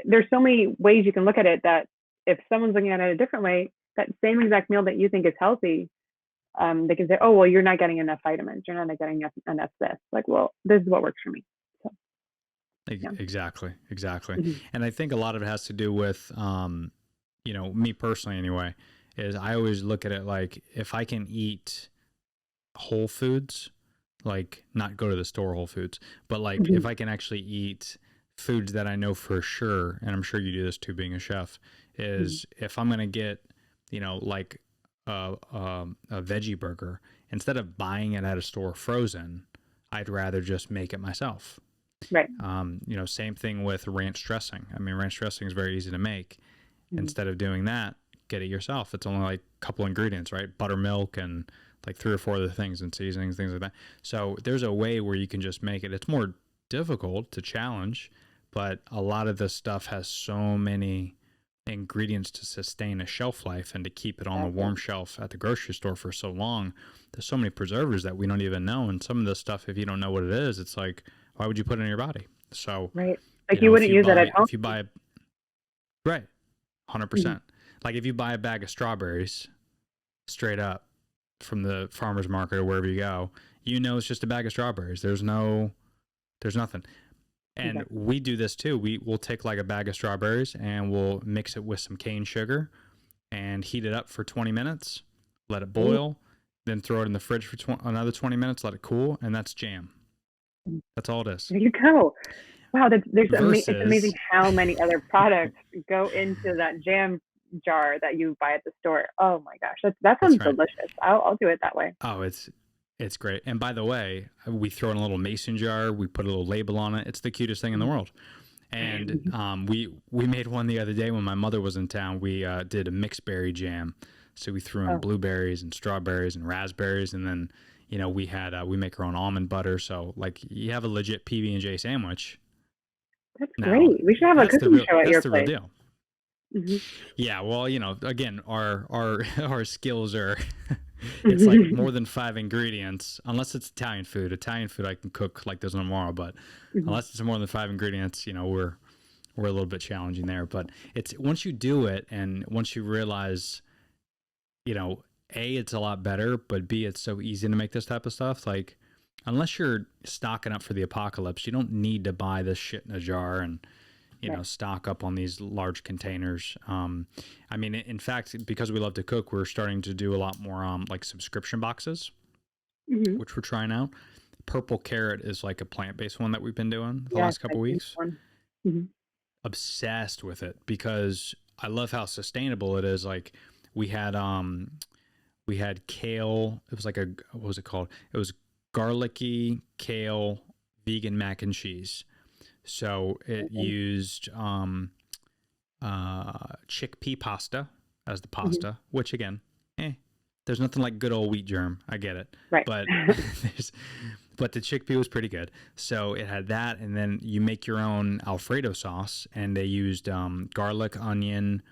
there's so many ways you can look at it that if someone's looking at it a different way, that same exact meal that you think is healthy, they can say, oh, well, you're not getting enough vitamins. You're not getting enough this. Like, well, this is what works for me. So, yeah. Exactly. Mhm. And I think a lot of it has to do with, me personally anyway, is I always look at it like if I can eat whole foods, like not go to the store Whole Foods, but like Mhm. if I can actually eat foods that I know for sure, and I'm sure you do this too being a chef, is if I'm going to get, like a veggie burger, instead of buying it at a store frozen, I'd rather just make it myself. Right. Same thing with ranch dressing. I mean, ranch dressing is very easy to make. Mhm. Instead of doing that, get it yourself. It's only like a couple ingredients, right? Buttermilk and like 3 or 4 other things and seasonings, things like that. So there's a way where you can just make it. It's more difficult to challenge, but a lot of this stuff has so many ingredients to sustain a shelf life and to keep it on the warm shelf at the grocery store for so long. There's so many preservatives that we don't even know. And some of this stuff, if you don't know what it is, it's like, why would you put it in your body? So, right. Like you wouldn't use it at home. If you buy, right, 100%. Like if you buy a bag of strawberries straight up from the farmer's market or wherever you go, it's just a bag of strawberries. There's nothing. And we do this too. We'll take like a bag of strawberries and we'll mix it with some cane sugar and heat it up for 20 minutes, let it boil, then throw it in the fridge for another 20 minutes, let it cool, and that's jam. That's all it is. There you go. Wow, it's amazing how many other products go into that jam jar that you buy at the store. Oh my gosh, that sounds delicious. I'll do it that way. Oh, it's great. And by the way, we throw in a little mason jar. We put a little label on it. It's the cutest thing in the world. And we made one the other day when my mother was in town. We did a mixed berry jam. So we threw in blueberries and strawberries and raspberries, and then we make our own almond butter. So like you have a legit PB&J sandwich. That's great. We should have a cooking show at your place. That's the real deal. Yeah, well, again, our skills are it's like more than 5 ingredients, unless it's Italian food. Italian food I can cook like there's no tomorrow, but unless it's more than 5 ingredients, we're a little bit challenging there. But it's once you do it and once you realize, A, it's a lot better, but B, it's so easy to make this type of stuff. Like, unless you're stocking up for the apocalypse, you don't need to buy this shit in a jar and stock up on these large containers. I mean, in fact, because we love to cook, we're starting to do a lot more like subscription boxes, which we're trying out. Purple Carrot is like a plant-based one that we've been doing the last couple weeks. Obsessed with it because I love how sustainable it is. Like we had kale. It was like what was it called? It was garlicky kale vegan mac and cheese. So it used chickpea pasta as the pasta, which again, there's nothing like good old wheat germ. I get it. Right. But but the chickpea was pretty good. So it had that, and then you make your own Alfredo sauce, and they used garlic, onion,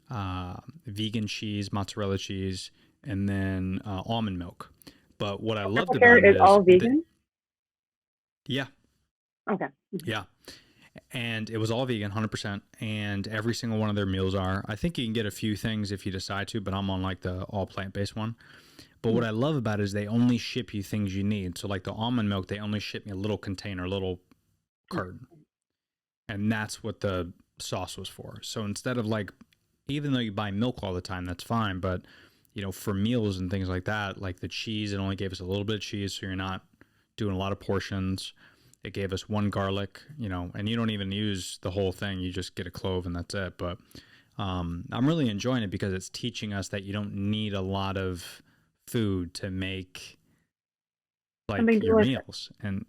vegan cheese, mozzarella cheese, and then almond milk. But what I loved about it is all vegan? Yeah. Okay. Yeah. And it was all vegan, 100%. And every single one of their meals are. I think you can get a few things if you decide to, but I'm on like the all plant-based one. But what I love about it is they only ship you things you need. So like the almond milk, they only ship me a little container, a little carton. And that's what the sauce was for. So instead of like, even though you buy milk all the time, that's fine. But, for meals and things like that, like the cheese, it only gave us a little bit of cheese. So you're not doing a lot of portions. It gave us 1 garlic, and you don't even use the whole thing. You just get a clove and that's it. But I'm really enjoying it because it's teaching us that you don't need a lot of food to make like something your delicious. Meals. And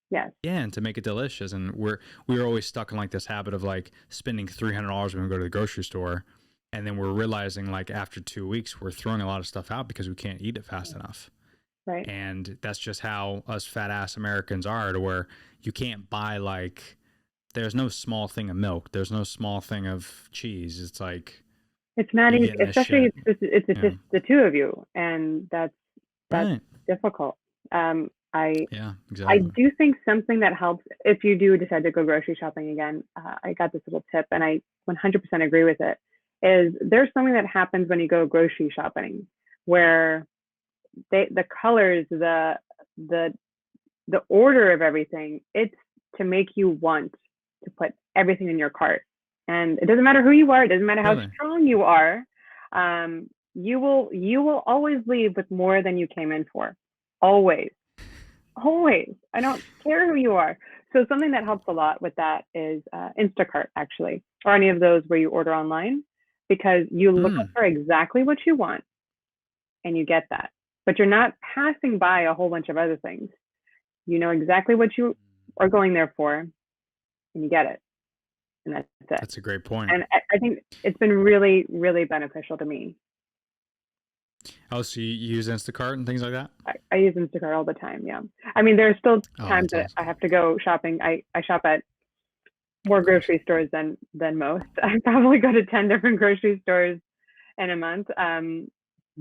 yes. Yeah, and to make it delicious. And we're always stuck in like this habit of like spending $300 when we go to the grocery store. And then we're realizing like after 2 weeks, we're throwing a lot of stuff out because we can't eat it fast enough. Right. And that's just how us fat ass Americans are, to where you can't buy like, there's no small thing of milk. There's no small thing of cheese. It's like, it's not easy, especially it's just the two of you. And that's right. Difficult. Yeah, exactly. I do think something that helps if you do decide to go grocery shopping again, I got this little tip and I 100% agree with it, is there's something that happens when you go grocery shopping where the colors, the order of everything, it's to make you want to put everything in your cart. And it doesn't matter who you are, it doesn't matter how Really? strong you are. You will always leave with more than you came in for. Always. Always. I don't care who you are. So something that helps a lot with that is Instacart, actually, or any of those where you order online, because you look up for exactly what you want and you get that. But you're not passing by a whole bunch of other things. You know exactly what you are going there for and you get it. And that's it. That's a great point. And I think it's been really, really beneficial to me. Oh, so you use Instacart and things like that? I use Instacart all the time. Yeah. I mean, there are still times that awesome. I have to go shopping. I shop at more grocery stores than most. I probably go to 10 different grocery stores in a month,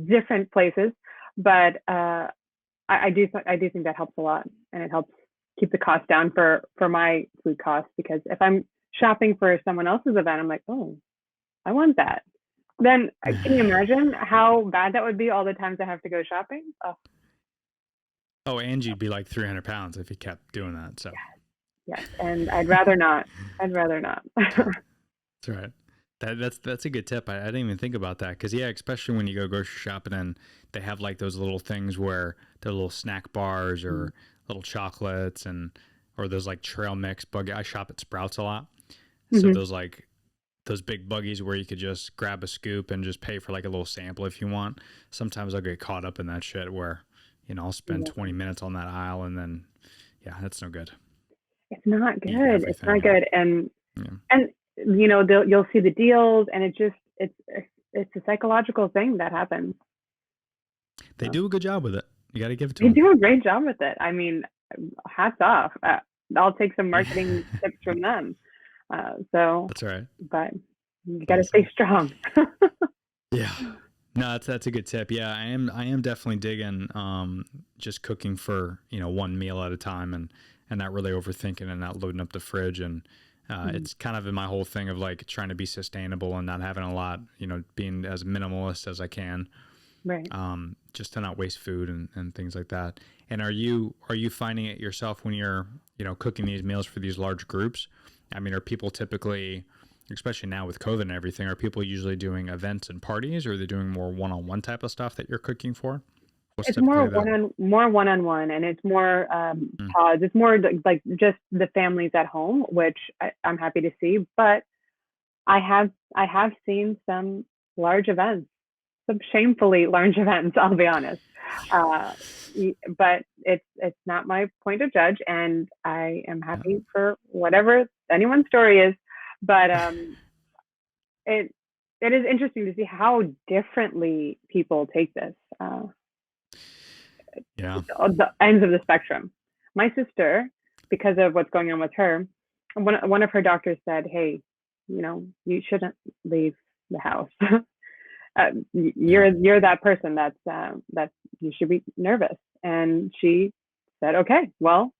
different places. But I do think that helps a lot, and it helps keep the cost down for my food costs, because if I'm shopping for someone else's event, I'm like, oh, I want that. Then can you imagine how bad that would be all the times I have to go shopping? Oh, and you'd be like 300 pounds if you kept doing that. So yes, and I'd rather not. that's right. That's a good tip. I didn't even think about that, because especially when you go grocery shopping and they have like those little things where they're little snack bars or little chocolates or those like trail mix buggy. I shop at Sprouts a lot, so those big buggies where you could just grab a scoop and just pay for like a little sample if you want. Sometimes I'll get caught up in that shit where, I'll spend 20 minutes on that aisle and then, that's no good. It's not good. It's not good. And you'll see the deals, and it's a psychological thing that happens. They do a good job with it. You got to give it to them. They do a great job with it. I mean, hats off. I'll take some marketing tips from them. That's right. But you got to stay strong. Yeah. No, that's a good tip. Yeah, I am definitely digging just cooking for, one meal at a time and not really overthinking and not loading up the fridge. And it's kind of in my whole thing of like trying to be sustainable and not having a lot, being as minimalist as I can. Right. Just to not waste food and things like that. And are you finding it yourself when you're, cooking these meals for these large groups? I mean, are people typically, especially now with COVID and everything, are people usually doing events and parties, or are they doing more one-on-one type of stuff that you're cooking for? It's more one-on-one, and it's more pods. It's more like just the families at home, which I'm happy to see. But I have seen some large events, some shamefully large events, I'll be honest. But it's not my point of judge, and I am happy for whatever anyone's story is. But it is interesting to see how differently people take this. The ends of the spectrum. My sister, because of what's going on with her, one of her doctors said, "Hey, you shouldn't leave the house. You're that person that you should be nervous." And she said, "Okay, well."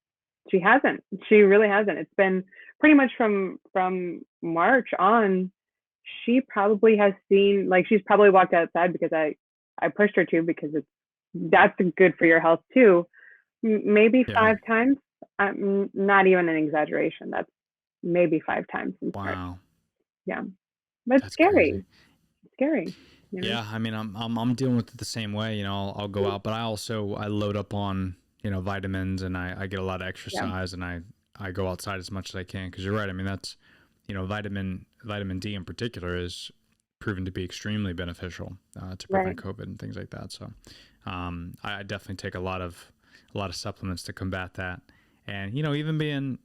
She hasn't. She really hasn't. It's been pretty much from March on. She probably has seen, like, she's probably walked outside because I pushed her to, because that's good for your health too. Maybe 5 times. Not even an exaggeration. That's maybe 5 times. Wow. Yeah, but it's scary. Crazy. It's scary. Yeah, I mean, I'm dealing with it the same way. I'll go out, but I load up on vitamins, and I get a lot of exercise, and I go outside as much as I can, because you're right. I mean, that's vitamin D in particular is proven to be extremely beneficial to prevent COVID and things like that. So I definitely take a lot of supplements to combat that. And even being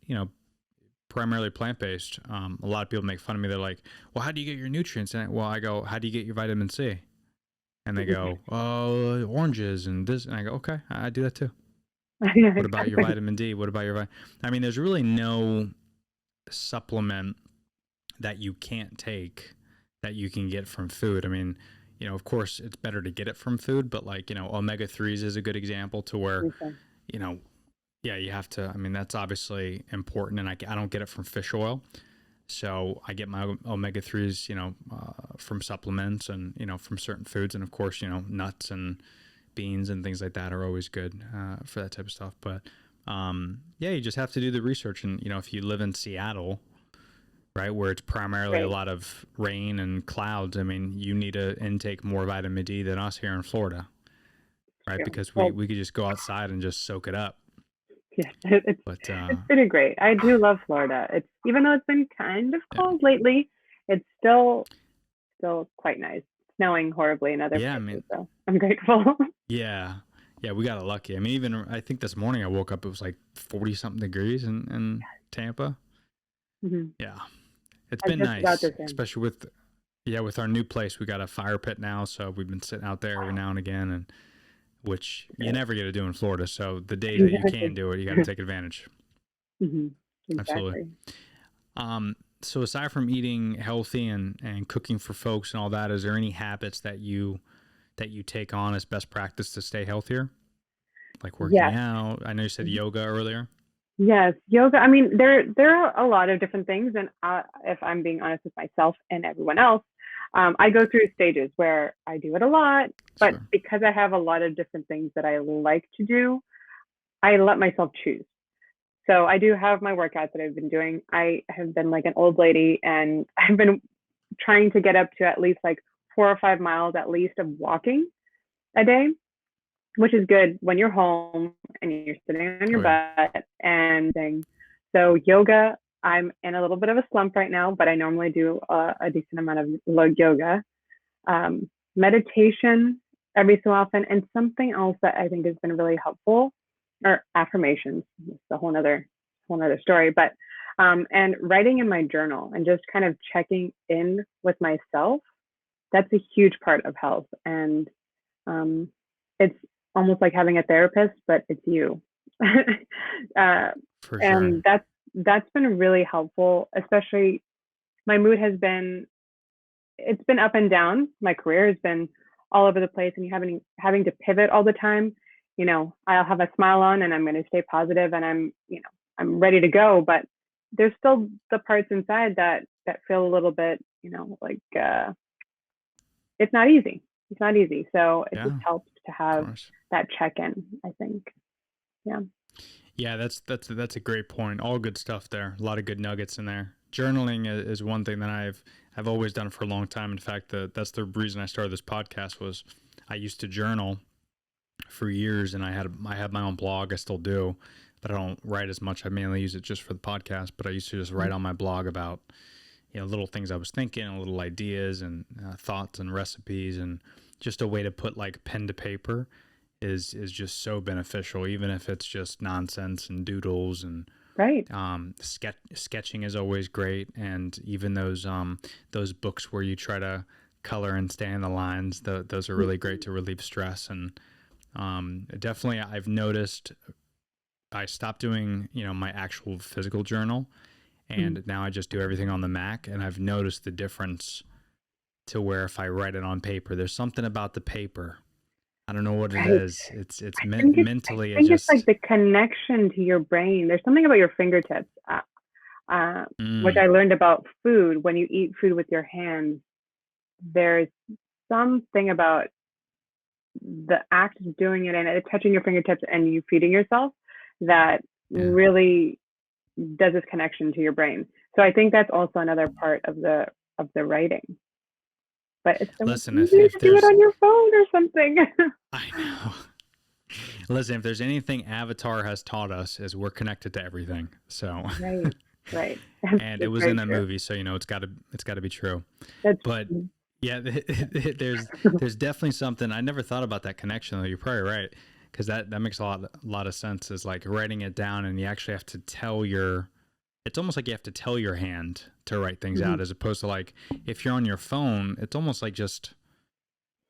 primarily plant-based, a lot of people make fun of me. They're like, "Well, how do you get your nutrients?" And I go, "How do you get your vitamin C?" And they go, "Oh, oranges and this." And I go, "Okay, I do that too." What about your vitamin D? What about your I mean, there's really no supplement that you can't take that you can get from food. I mean, of course, it's better to get it from food, but like, omega-3s is a good example to where, you have to, I mean, that's obviously important, and I don't get it from fish oil. So I get my omega-3s, from supplements and, from certain foods. And of course, nuts and beans and things like that are always good for that type of stuff. But you just have to do the research. And, if you live in Seattle, right, where it's primarily a lot of rain and clouds, I mean, you need to intake more vitamin D than us here in Florida, right? Because we could just go outside and just soak it up. Yeah, it's pretty great. I do love Florida. It's even though it's been kind of cold lately, it's still quite nice. Snowing horribly in other places, so I'm grateful. Yeah, we got lucky. I mean, even I think this morning I woke up, it was like 40 something degrees in Tampa. Mm-hmm. Yeah, it's been nice, especially with our new place. We got a fire pit now, so we've been sitting out there every now and again, and which you never get to do in Florida. So the days that you can do it, you got to take advantage. Mm-hmm. Exactly. Absolutely. So aside from eating healthy and cooking for folks and all that, is there any habits that you take on as best practice to stay healthier? Like working out? I know you said yoga earlier. Yes, yoga. I mean, there are a lot of different things, and if I'm being honest with myself and everyone else, I go through stages where I do it a lot, but because I have a lot of different things that I like to do, I let myself choose. So I do have my workouts that I've been doing. I have been like an old lady, and I've been trying to get up to at least like 4 or 5 miles at least of walking a day, which is good when you're home and you're sitting on your butt and things. So yoga, I'm in a little bit of a slump right now, but I normally do a decent amount of yoga. Meditation every so often, and something else that I think has been really helpful are affirmations. It's a whole nother story, but and writing in my journal and just kind of checking in with myself. That's a huge part of health, and it's almost like having a therapist, but it's you. And that's been really helpful. Especially, my mood has been up and down. My career has been all over the place, and you having to pivot all the time. I'll have a smile on, and I'm going to stay positive, and I'm ready to go. But there's still the parts inside that feel a little bit, like it's not easy. It's not easy. So it just helps to have that check-in, I think. Yeah. Yeah, that's a great point. All good stuff there. A lot of good nuggets in there. Journaling is one thing that I've always done for a long time. In fact, that's the reason I started this podcast. Was I used to journal for years, and I had my own blog. I still do, but I don't write as much. I mainly use it just for the podcast. But I used to just write on my blog about little things I was thinking, little ideas and thoughts and recipes, and just a way to put like pen to paper is just so beneficial, even if it's just nonsense and doodles and sketching is always great. And even those books where you try to color and stay in the lines, those are really great to relieve stress. And definitely I've noticed I stopped doing my actual physical journal, and now I just do everything on the Mac, and I've noticed the difference to where if I write it on paper, there's something about the paper. I don't know what it is. It's mentally. I think it's like the connection to your brain. There's something about your fingertips, which I learned about food. When you eat food with your hands, there's something about the act of doing it and touching your fingertips and you feeding yourself that really does this connection to your brain. So I think that's also another part of the writing. But it's listen, if you do it on your phone or something. I know. Listen, if there's anything Avatar has taught us, is we're connected to everything. So right. And it was in a movie, so it's got to be true. But yeah, there's definitely something. I never thought about that connection, though. You're probably right, because that makes a lot of sense. Is like writing it down, and you actually have to tell it's almost like you have to tell your hand to write things out, as opposed to like if you're on your phone, it's almost like just,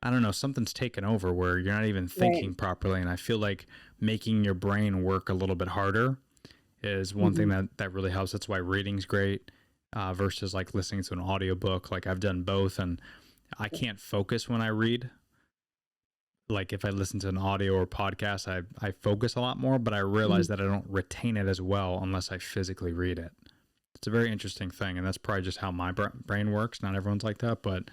I don't know, something's taken over where you're not even thinking properly. And I feel like making your brain work a little bit harder is one thing that really helps. That's why reading's great versus like listening to an audiobook. Like I've done both, and I can't focus when I read. Like if I listen to an audio or podcast, I focus a lot more, but I realize that I don't retain it as well unless I physically read it. It's a very interesting thing, and that's probably just how my brain works. Not everyone's like that, but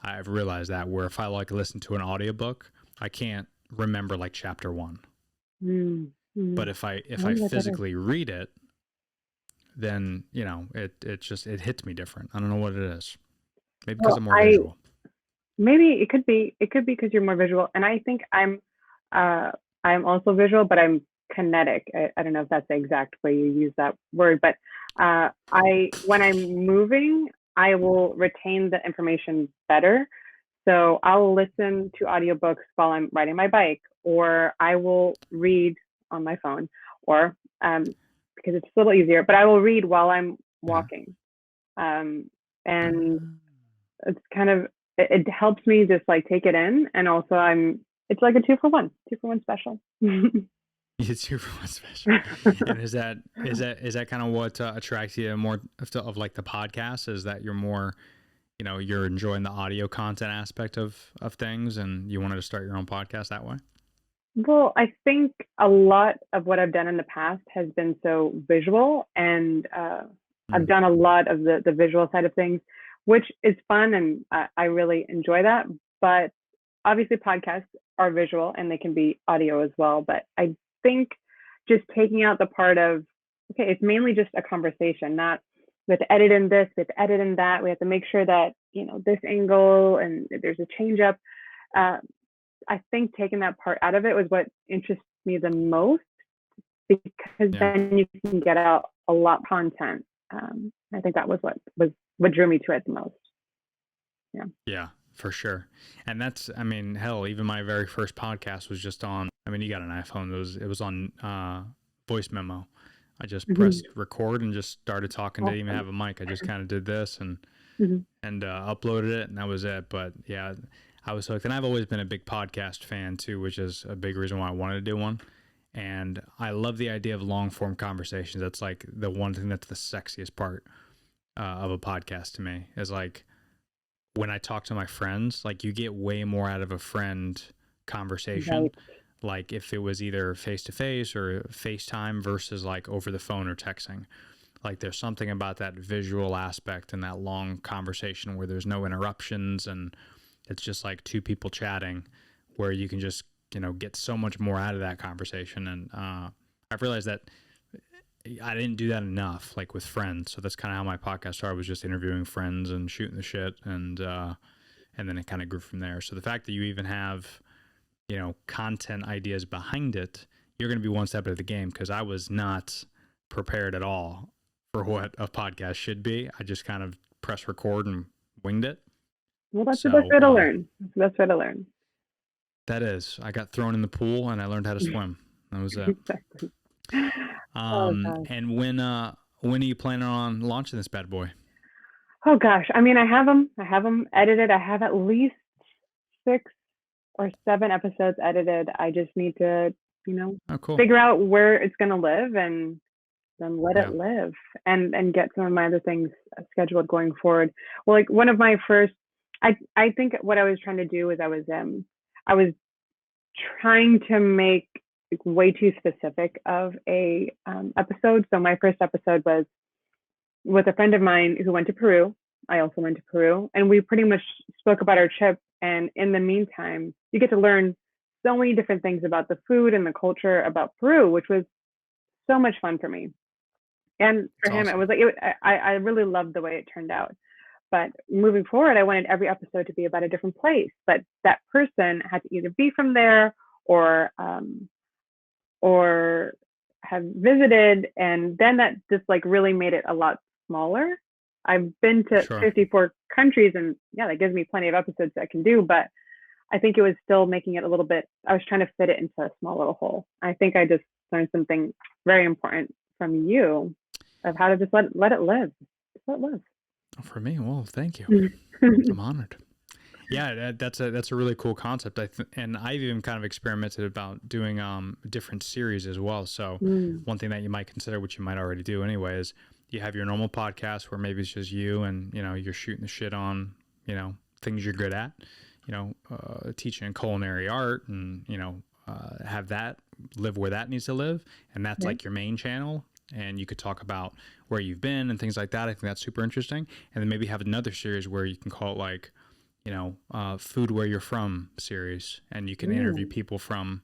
I've realized that where if I like listen to an audiobook, I can't remember like chapter 1. But if I physically read it, then it hits me different. I don't know what it is. Maybe because I'm more visual. Maybe it could be because you're more visual, and I think I'm also visual, but I'm kinetic. I don't know if that's the exact way you use that word, but when I'm moving, I will retain the information better. So I'll listen to audiobooks while I'm riding my bike, or I will read on my phone, or because it's a little easier, but I will read while I'm walking. And it's kind of, it helps me just like take it in. And also it's like a 2-for-1 special. It's 2-for-1 special. And is that kind of what attracts you more of like the podcast? Is that you're more, you're enjoying the audio content aspect of things, and you wanted to start your own podcast that way? Well, I think a lot of what I've done in the past has been so visual, and I've done a lot of the visual side of things, which is fun, and I really enjoy that. But obviously podcasts are visual and they can be audio as well. But I think just taking out the part of, okay, it's mainly just a conversation, not we have to edit in this, we have to edit in that, we have to make sure that, this angle and there's a change up. I think taking that part out of it was what interests me the most, because then you can get out a lot of content. I think that was what drew me to it the most. Yeah, for sure. And that's, hell, even my very first podcast was just on, you got an iPhone, it was on voice memo. I just pressed record and just started talking. Didn't even have a mic. I just kind of did this and uploaded it, and that was it. But yeah, I was hooked. And I've always been a big podcast fan too, which is a big reason why I wanted to do one. And I love the idea of long form conversations. That's like the one thing that's the sexiest part of a podcast to me, is like when I talk to my friends, like you get way more out of a friend conversation. Right. Like if it was either face to face or FaceTime versus like over the phone or texting. Like there's something about that visual aspect and that long conversation where there's no interruptions, and it's just like two people chatting, where you can just, get so much more out of that conversation. And I've realized that I didn't do that enough, like with friends. So that's kind of how my podcast started, was just interviewing friends and shooting the shit. And then it kind of grew from there. So the fact that you even have, content ideas behind it, you're going to be one step ahead of the game, because I was not prepared at all for what a podcast should be. I just kind of pressed record and winged it. Well, that's the best way to learn. That's the best way to learn. That is. I got thrown in the pool and I learned how to swim. That was it. Exactly. And when are you planning on launching this bad boy? Oh gosh, I have them edited. I have at least 6 or 7 episodes edited. I just need to, figure out where it's going to live, and then let it live, and get some of my other things scheduled going forward. Well, like one of my first, I think what I was trying to do is I was trying to make way too specific of a episode. So my first episode was with a friend of mine who went to Peru. I also went to Peru, and we pretty much spoke about our trip. And in the meantime, you get to learn so many different things about the food and the culture about Peru, which was so much fun for me. And for him, awesome. It was like, I really loved the way it turned out. But moving forward, I wanted every episode to be about a different place. But that person had to either be from there or have visited. And then that just like really made it a lot smaller. I've been to 54 countries, and that gives me plenty of episodes that I can do. But I think it was still making it a little bit, I was trying to fit it into a small little hole. I think I just learned something very important from you of how to just let it live. Just let it live. For me, well, thank you. I'm honored. Yeah, that's a really cool concept. And I've even kind of experimented about doing different series as well. So one thing that you might consider, which you might already do anyway, is you have your normal podcast where maybe it's just you and, you're shooting the shit on, things you're good at, teaching culinary art, and, have that live where that needs to live. And that's like your main channel. and you could talk about where you've been and things like that. I think that's super interesting. And then maybe have another series where you can call it like, food where you're from series, and you can interview people from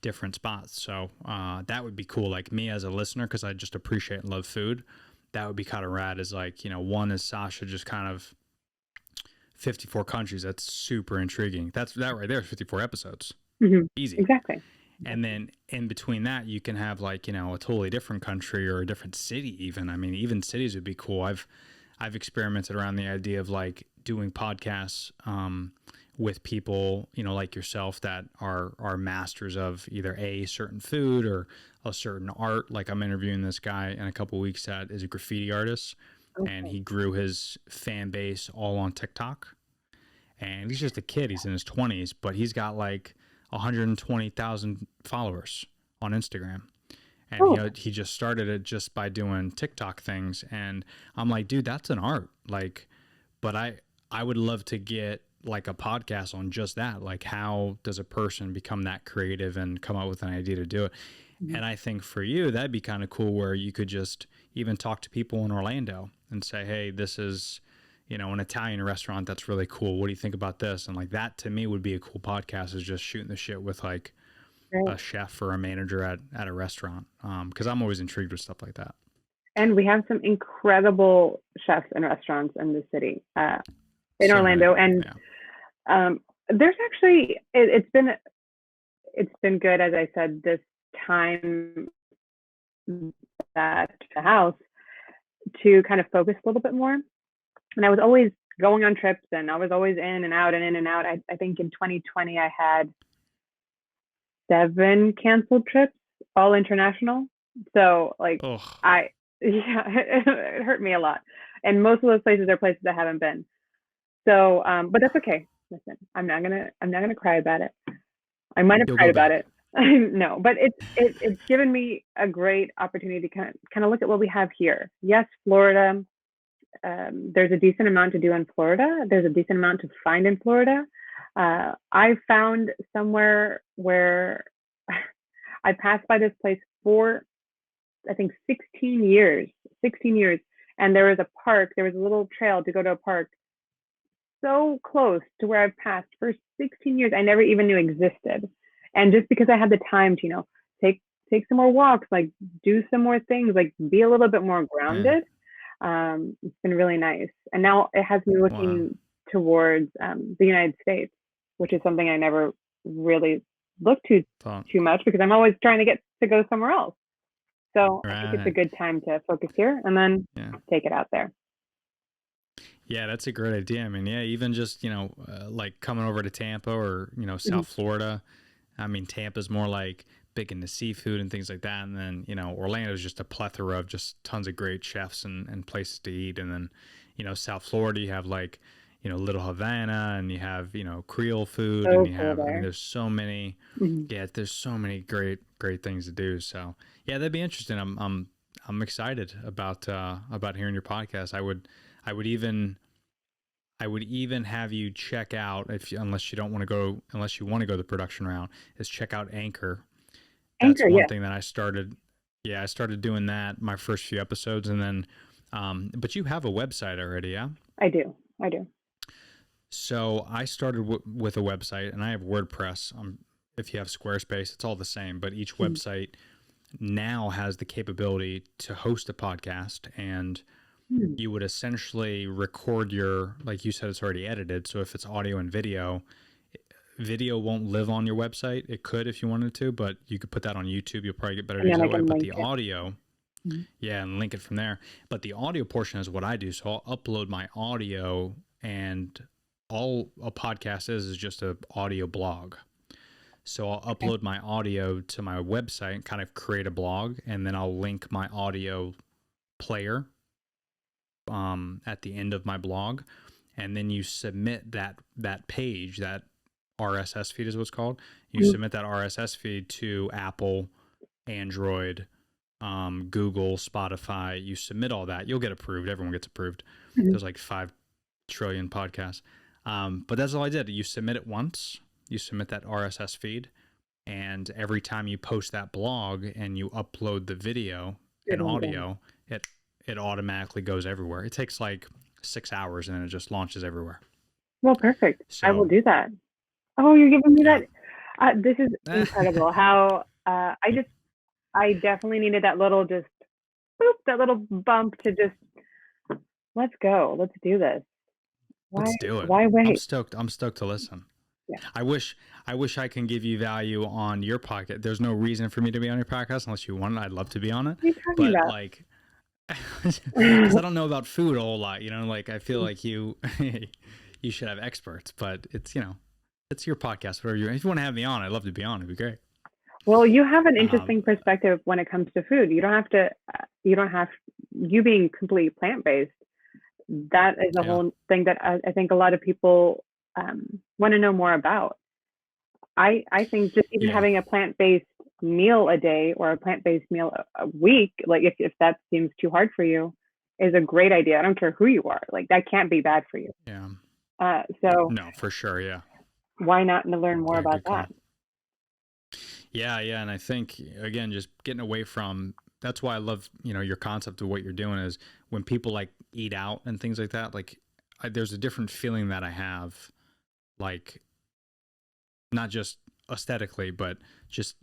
different spots. So that would be cool. Like me as a listener, because I just appreciate and love food, that would be kind of rad. Is like, one is Sasha just kind of 54 countries. That's super intriguing. That right there, 54 episodes. Easy. Exactly. And then in between that, you can have like, a totally different country or a different city even. I mean, even cities would be cool. I've experimented around the idea of like doing podcasts with people, like yourself that are masters of either a certain food or a certain art. Like I'm interviewing this guy in a couple of weeks that is a graffiti artist, and he grew his fan base all on TikTok. And he's just a kid. He's in his 20s, but he's got like 120,000 followers on Instagram. And he just started it just by doing TikTok things. And I'm like, dude, that's an art. Like, but I would love to get like a podcast on just that. Like, how does a person become that creative and come up with an idea to do it? And I think for you, that'd be kind of cool where you could just even talk to people in Orlando and say, hey, this is, an Italian restaurant that's really cool. What do you think about this? And like that to me would be a cool podcast, is just shooting the shit with like a chef or a manager at a restaurant. Cause I'm always intrigued with stuff like that. And we have some incredible chefs and restaurants in the city, in So Orlando. many, And there's actually, it's been good, as I said, this time at the house to kind of focus a little bit more. And I was always going on trips, and I was always in and out and in and out. I think in 2020, I had 7 canceled trips, all international. So like it hurt me a lot. And most of those places are places I haven't been. So, but that's okay. Listen, I'm not gonna cry about it. I might have cried about it. No, but it's given me a great opportunity to kind of look at what we have here. Yes, Florida. There's a decent amount to do in Florida. There's a decent amount to find in Florida. I found somewhere where I passed by this place for, I think, 16 years, and there was a park. There was a little trail to go to a park so close to where I've passed for 16 years. I never even knew existed. And just because I had the time to, take some more walks, like do some more things, like be a little bit more grounded. It's been really nice. And now it has me looking towards the United States, which is something I never really looked to too much, because I'm always trying to get to go somewhere else. So I think it's a good time to focus here and then take it out there. Yeah, that's a great idea. I mean, even just, like coming over to Tampa or, South Florida. I mean, Tampa's more like big into seafood and things like that. And then, Orlando's just a plethora of just tons of great chefs and places to eat. And then, South Florida, you have like, Little Havana, and you have, Creole food, and you have, there's so many, there's so many great things to do. So yeah, that'd be interesting. I'm excited about hearing your podcast. I would even have you check out, unless you want to go the production route, is check out Anchor. That's one thing that I started. Yeah, I started doing that my first few episodes, and then, but you have a website already, yeah? I do. So I started with a website, and I have WordPress. If you have Squarespace, it's all the same, but each website now has the capability to host a podcast, and you would essentially record like you said, it's already edited. So if it's audio and video won't live on your website. It could if you wanted to, but you could put that on YouTube. You'll probably get better views that way. But the audio, and link it from there. But the audio portion is what I do. So I'll upload my audio, and all a podcast is just an audio blog. So I'll upload my audio to my website and kind of create a blog, and then I'll link my audio player at the end of my blog, and then you submit that page, that RSS feed is what's called. You submit that RSS feed to Apple, Android, Google, Spotify. You submit all that, you'll get approved. Everyone gets approved. There's like 5 trillion podcasts. But that's all I did. You submit it once, you submit that RSS feed, and every time you post that blog and you upload the video, in Amazing. audio, it automatically goes everywhere. It takes like 6 hours and then it just launches everywhere. Well, perfect. I will So do that. Oh, you're giving me yeah. that. This is incredible. How I definitely needed that little just boop, that little bump to just let's go. Let's do this. Why Let's do it. why I'm wait? stoked. I'm stoked to listen. Yeah. I wish I can give you value on your podcast. There's no reason for me to be on your podcast unless you want it. I'd love to be on it. What are you talking But about? like because I don't know about food a whole lot, like I feel like you you should have experts, but it's it's your podcast, whatever if you want to have me on, I'd love to be on. It'd be great. Well, you have an Um, interesting perspective when it comes to food. You don't have, you being completely plant-based. That is a yeah. whole thing that I think a lot of people want to know more about. I think just even Yeah. having a plant-based meal a day or a plant-based meal a week, like if that seems too hard for you, is a great idea. I don't care who you are. Like that can't be bad for you. Yeah. So No, for sure. Yeah. why not learn more Yeah. about Good call. that? Yeah, and I think again, just getting away from that's why I love your concept of what you're doing is when people like eat out and things like that. Like, there's a different feeling that I have, like not just aesthetically, but just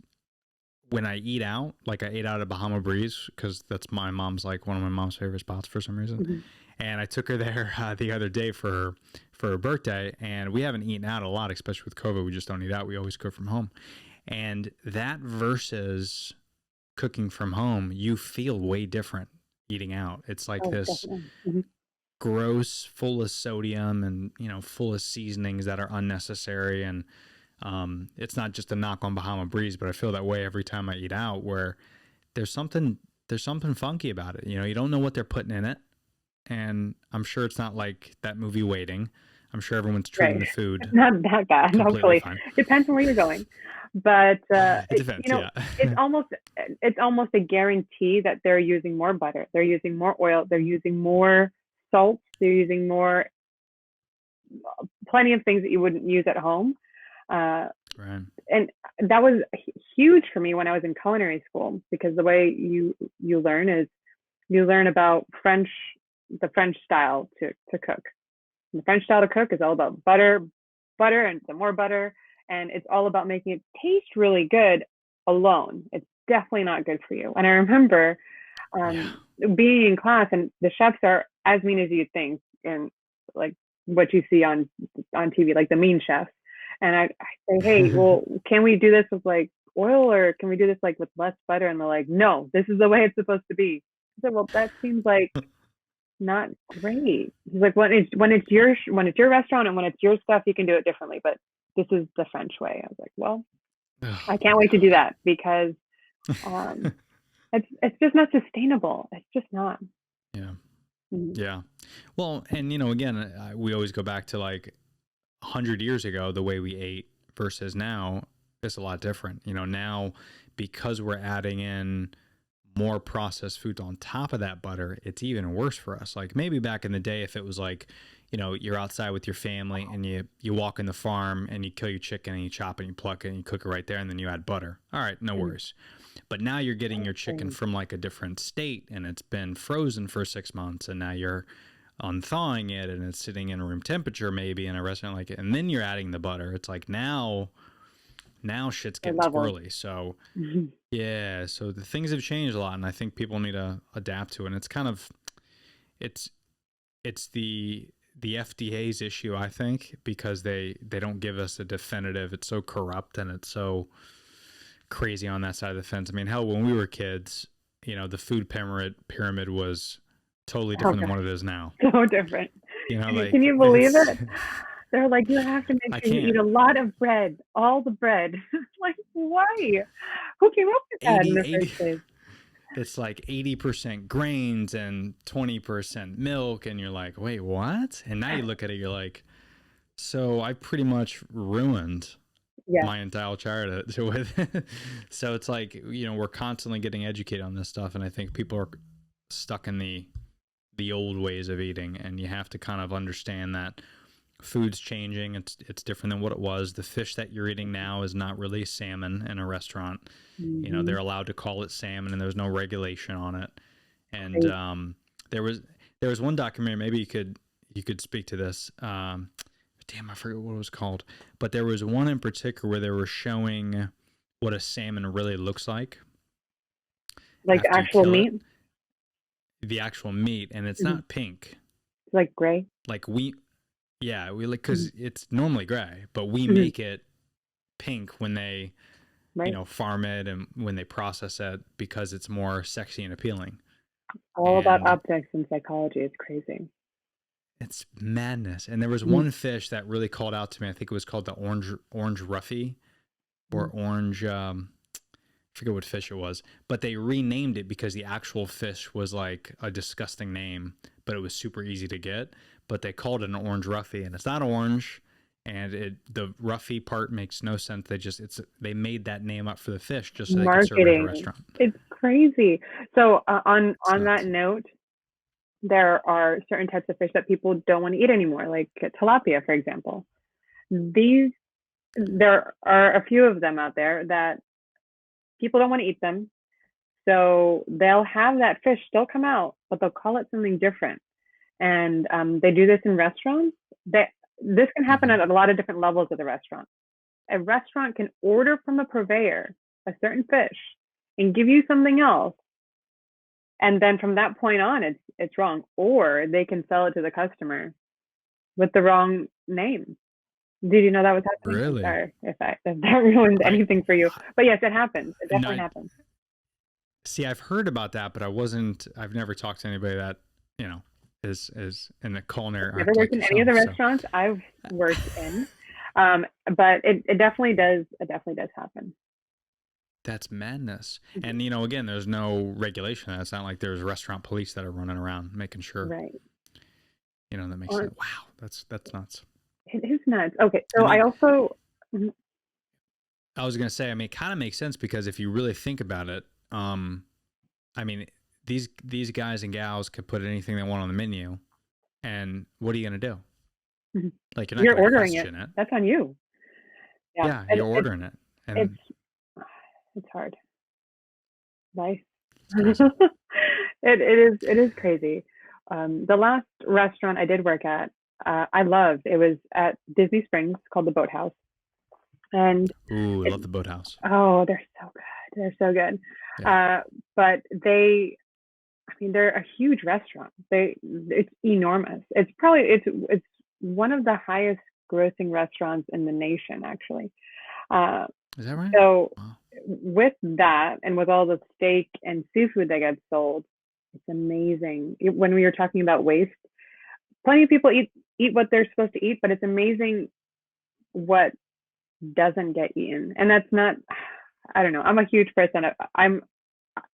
when I eat out. Like I ate out at Bahama Breeze because that's my mom's like one of my mom's favorite spots for some reason. Mhm. And I took her there the other day for her birthday, and we haven't eaten out a lot, especially with COVID. We just don't eat out. We always cook from home. And that versus cooking from home, you feel way different eating out. It's like Oh, this definitely. Mhm. gross, full of sodium and, full of seasonings that are unnecessary. And it's not just a knock on Bahama Breeze, but I feel that way every time I eat out where there's something funky about it. You don't know what they're putting in it. And I'm sure it's not like that movie Waiting. I'm sure everyone's treating Right. the food Not that bad, completely hopefully. fine. Depends on where you're going. But It depends, yeah. it's almost a guarantee that they're using more butter, they're using more oil, they're using more salt, they're using more plenty of things that you wouldn't use at home. Right. And that was huge for me when I was in culinary school, because the way you learn is you learn about the French style to cook. The French style to cook is all about butter, and some more butter, and it's all about making it taste really good alone. It's definitely not good for you. And I remember being in class, and the chefs are as mean as you'd think, and like what you see on TV, like the mean chefs. And I say, hey, well, can we do this with like oil, or can we do this like with less butter? And they're like, no, this is the way it's supposed to be. I said, well, that seems like not great. He's like, when it's your restaurant and when it's your stuff, you can do it differently, but this is the French way. I was like, well, I can't wait to do that, because it's just not sustainable. It's just not. Yeah. Mhm. Yeah. Well, and again, we always go back to like 100 years ago, the way we ate versus now is a lot different. Now because we're adding in more processed foods on top of that butter, it's even worse for us. Like maybe back in the day, if it was like, you're outside with your family and you walk in the farm and you kill your chicken and you chop it and you pluck it and you cook it right there and then you add butter. All right, no worries. But now you're getting your chicken from like a different state and it's been frozen for 6 months, and now you're unthawing it and it's sitting in room temperature maybe in a restaurant like it, and then you're adding the butter. It's like now shit's getting squirrely. So yeah, so the things have changed a lot, and I think people need to adapt to it. And it's kind of it's the FDA's issue, I think, because they don't give us a definitive. It's so corrupt and it's so crazy on that side of the fence. I mean, hell, when we were kids, the food pyramid was totally different than what it is now. So different. Like, can you believe it? They're like, you have to make sure you eat a lot of bread, all the bread. Like, why? Who came up with that in the first place? It's like 80% grains and 20% milk, and you're like, wait, what? And now you look at it, you're like, so I pretty much ruined my entire childhood with. So it's like, we're constantly getting educated on this stuff, and I think people are stuck in the old ways of eating, and you have to kind of understand that food's changing. It's different than what it was. The fish that you're eating now is not really salmon in a restaurant. You know, they're allowed to call it salmon, and there's no regulation on it. And there was one documentary. Maybe you could speak to this. Damn, I forget what it was called. But there was one in particular where they were showing what a salmon really looks like. Like after you actual kill meat? it. The actual meat, and it's not pink. Like gray? Like we like, because it's normally gray, but we make it pink when they, you know, farm it and when they process it because it's more sexy and appealing. All about optics and psychology. It's crazy. It's madness. And there was one fish that really called out to me. I think it was called the orange roughy or orange, I forget what fish it was, but they renamed it because the actual fish was like a disgusting name, but it was super easy to get. But they called it an orange roughy, and it's not orange. And the roughy part makes no sense. They made that name up for the fish just so they could serve it at a restaurant. It's crazy. So on that note, there are certain types of fish that people don't want to eat anymore, like tilapia, for example. There are a few of them out there that people don't want to eat them. So they'll have that fish still come out, but they'll call it something different. And they do this in restaurants. This can happen at a lot of different levels of the restaurant. A restaurant can order from a purveyor a certain fish and give you something else. And then from that point on, it's wrong. Or they can sell it to the customer with the wrong name. Did you know that was happening? Really? Sorry if that ruins anything for you. But yes, it happens. It definitely happens. See, I've heard about that, but I've never talked to anybody that, you know, is in the culinary. Never worked in any of the restaurants I've worked in. But it definitely does. It definitely does happen. That's madness. And, you know, again, there's no regulation. It's not like there's restaurant police that are running around making sure. Right. You know, that makes sense. Wow. That's nuts. It is nuts. Okay. So I also. I was going to say, I mean, it kind of makes sense because if you really think about it, I mean, these guys and gals could put anything they want on the menu, and what are you going to do? Like, you're not ordering it. it. That's on you. Yeah, you're ordering it. And it's hard. Life. It is crazy. The last restaurant I did work at, I loved. It was at Disney Springs, called the Boathouse. And I love the Boathouse. Oh, they're so good. They're so good. Yeah. But they're a huge restaurant. It's enormous. It's one of the highest grossing restaurants in the nation, actually. Is that right? So with that, and with all the steak and seafood that gets sold, it's amazing. When we were talking about waste, plenty of people eat what they're supposed to eat, but it's amazing what doesn't get eaten. And that's not, I don't know. I'm a huge person.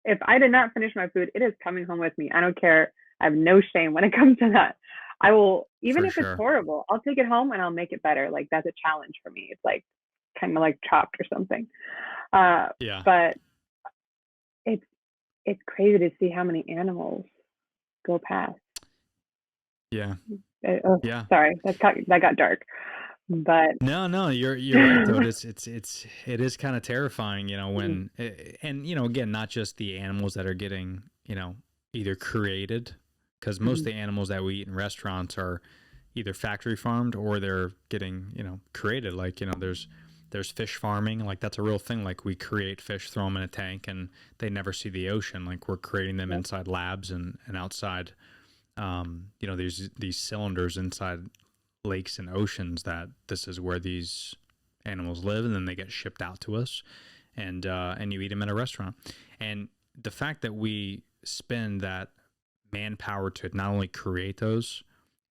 If I did not finish my food, it is coming home with me. I don't care. I have no shame when it comes to that. I will, even if it's horrible, I'll take it home and I'll make it better. Like, that's a challenge for me. It's like kind of like Chopped or something. But it's crazy to see how many animals go past. Yeah. Sorry, that got dark. But no, you're right though. It is kind of terrifying, you know, when and you know, again, not just the animals that are getting, you know, either created, because most of the animals that we eat in restaurants are either factory farmed or they're getting, you know, created. Like, you know, there's fish farming, like that's a real thing. Like, we create fish, throw them in a tank, and they never see the ocean. Like, we're creating them inside labs and outside. You know, there's these cylinders inside lakes and oceans that this is where these animals live, and then they get shipped out to us, and you eat them at a restaurant. And the fact that we spend that manpower to not only create those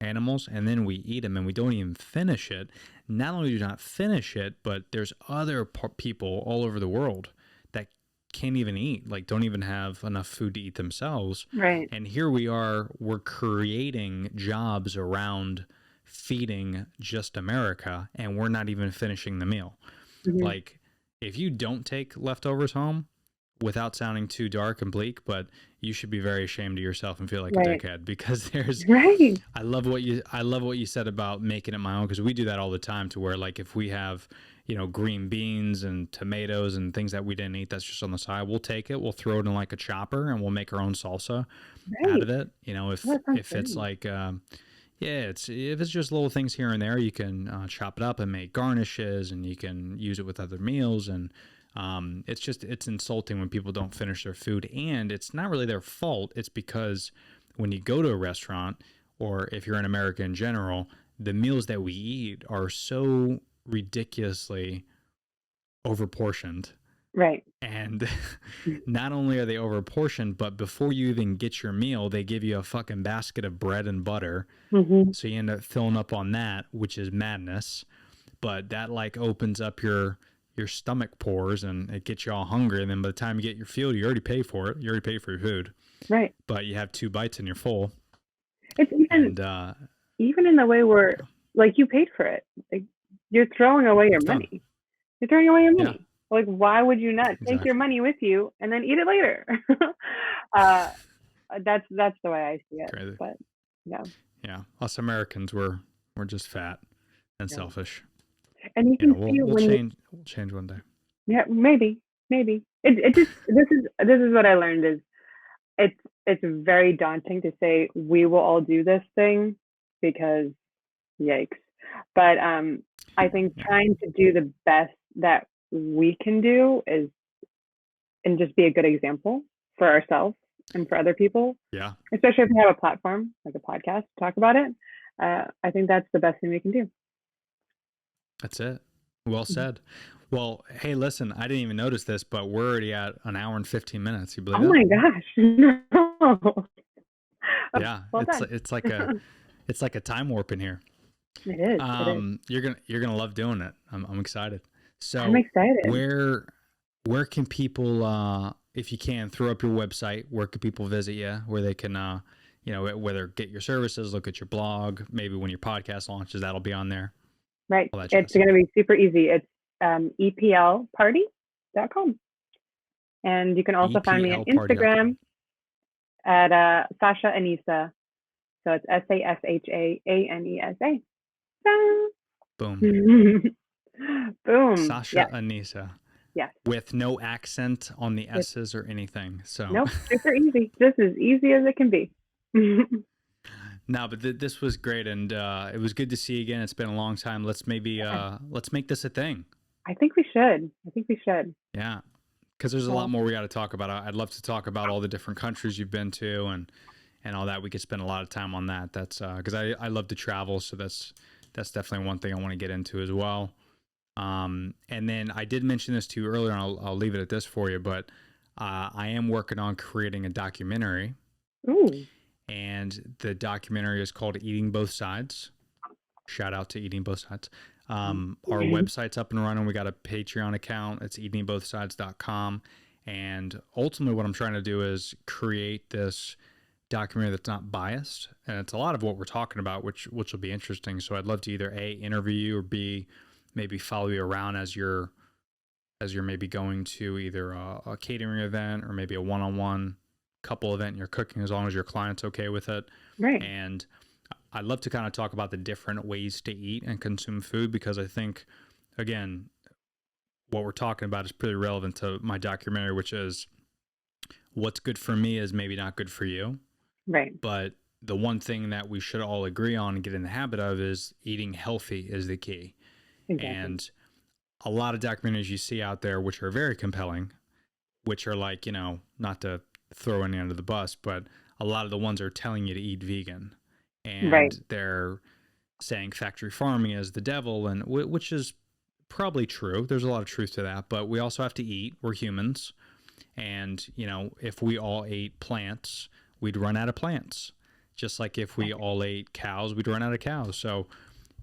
animals and then we eat them and we don't even finish it. Not only do you not finish it, but there's other people all over the world that can't even eat, like don't even have enough food to eat themselves. Right. And here we're creating jobs around feeding just America, and we're not even finishing the meal. Like, if you don't take leftovers home, without sounding too dark and bleak, but you should be very ashamed of yourself and feel like a Right. dickhead, because there's Right. I love what you said about making it my own, because we do that all the time, to where like if we have, green beans and tomatoes and things that we didn't eat that's just on the side, we'll take it, we'll throw it in like a chopper, and we'll make our own salsa out of Right. it. If That sounds if it's great. like if it's just little things here and there, you can chop it up and make garnishes, and you can use it with other meals. And it's insulting when people don't finish their food, and it's not really their fault. It's because when you go to a restaurant, or if you're in America in general, the meals that we eat are so ridiculously overportioned. Right. And not only are they overportioned, but before you even get your meal, they give you a fucking basket of bread and butter. Mm-hmm. So you end up filling up on that, which is madness. But that like opens up your stomach pores, and it gets you all hungry. And then by the time you get your food, you already pay for it. You already pay for your food. Right. But you have 2 bites and you're full. It's even And even in the way where like you paid for it. Like you're throwing away your it's done. money. You're throwing away your Yeah. money. Like why would you not take Exactly. your money with you and then eat it later? That's the way I see it. Crazy. But yeah. Yeah, us Americans, we're just fat and Yeah. selfish. And you can see We'll when change one day. yeah, maybe. It just this is what I learned is it's very daunting to say we will all do this thing because yikes. But I think Yeah. trying to do the best that we can do is and just be a good example for ourselves and for other people, Yeah. especially if we have a platform like a podcast to talk about it. I think that's the best thing we can do. That's it. Well said. Well, hey, listen, I didn't even notice this, but we're already at an hour and 15 minutes. You believe Oh that? my gosh. No. Yeah, Well it's done. it's like a time warp in here. It is. It is. You're gonna love doing it. I'm excited. So I'm excited. where can people, if you can, throw up your website? Where can people visit you? Where they can whether get your services, look at your blog, maybe when your podcast launches, that'll be on there. Right. All that It's jazz. going to be super easy. It's eplparty.com. And you can also find me on EPLparty.com. Instagram at Sasha Anesa. So it's SASHAANESA. Boom. Boom. Sasha Yes. Anesa. Yes. With no accent on the S's or anything. So Nope. Super easy. Just as easy as it can be. No, but this was great, and it was good to see you again. It's been a long time. Let's maybe let's make this a thing. I think we should. Yeah, because there's a lot more we got to talk about. I'd love to talk about all the different countries you've been to and all that. We could spend a lot of time on that. That's because I love to travel, so that's definitely one thing I want to get into as well. And then I did mention this to you earlier, and I'll leave it at this for you, but I am working on creating a documentary. Ooh. And the documentary is called Eating Both Sides. Shout out to Eating Both Sides. Our website's up and running. We got a Patreon account. It's eatingbothsides.com. And ultimately what I'm trying to do is create this documentary that's not biased. And it's a lot of what we're talking about, which will be interesting. So I'd love to either A, interview you, or B, maybe follow you around as you're maybe going to either a catering event or maybe a one-on-one couple event you're cooking, as long as your client's okay with it. Right. And I'd love to kind of talk about the different ways to eat and consume food, because I think, again, what we're talking about is pretty relevant to my documentary, which is what's good for me is maybe not good for you. Right. But the one thing that we should all agree on and get in the habit of is eating healthy is the key. Exactly. And a lot of documentaries you see out there, which are very compelling, which are like, not to throw any under the bus, but a lot of the ones are telling you to eat vegan, and Right. they're saying factory farming is the devil, and which is probably true. There's a lot of truth to that, but we also have to eat. We're humans, and if we all ate plants, we'd run out of plants. Just like if we all ate cows, we'd run out of cows. So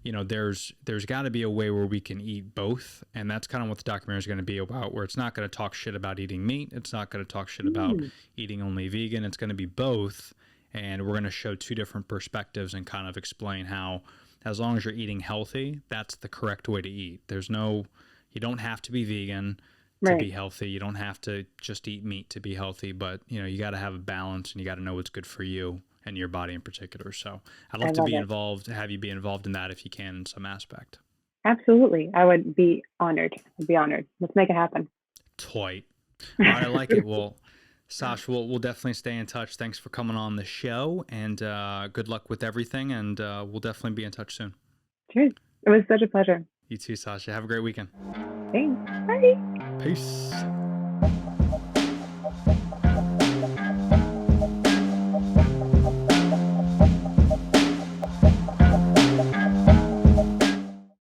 there's got to be a way where we can eat both, and that's kind of what the documentary is going to be about, where it's not going to talk shit about eating meat, it's not going to talk shit about eating only vegan, it's going to be both, and we're going to show two different perspectives and kind of explain how, as long as you're eating healthy, that's the correct way to eat. You don't have to be vegan. to Right. be healthy. You don't have to just eat meat to be healthy, but you got to have a balance and you got to know what's good for you and your body in particular. So I'd love I to love be it. involved, have you be involved in that if you can in some aspect. Absolutely. I would be honored. I'd be honored. Let's make it happen. Toy. All right, I like it. Well, Sash, we'll definitely stay in touch. Thanks for coming on the show, and good luck with everything, and we'll definitely be in touch soon. Cheers. It was such a pleasure. You too, Sasha. Have a great weekend. Thanks. Bye. Peace.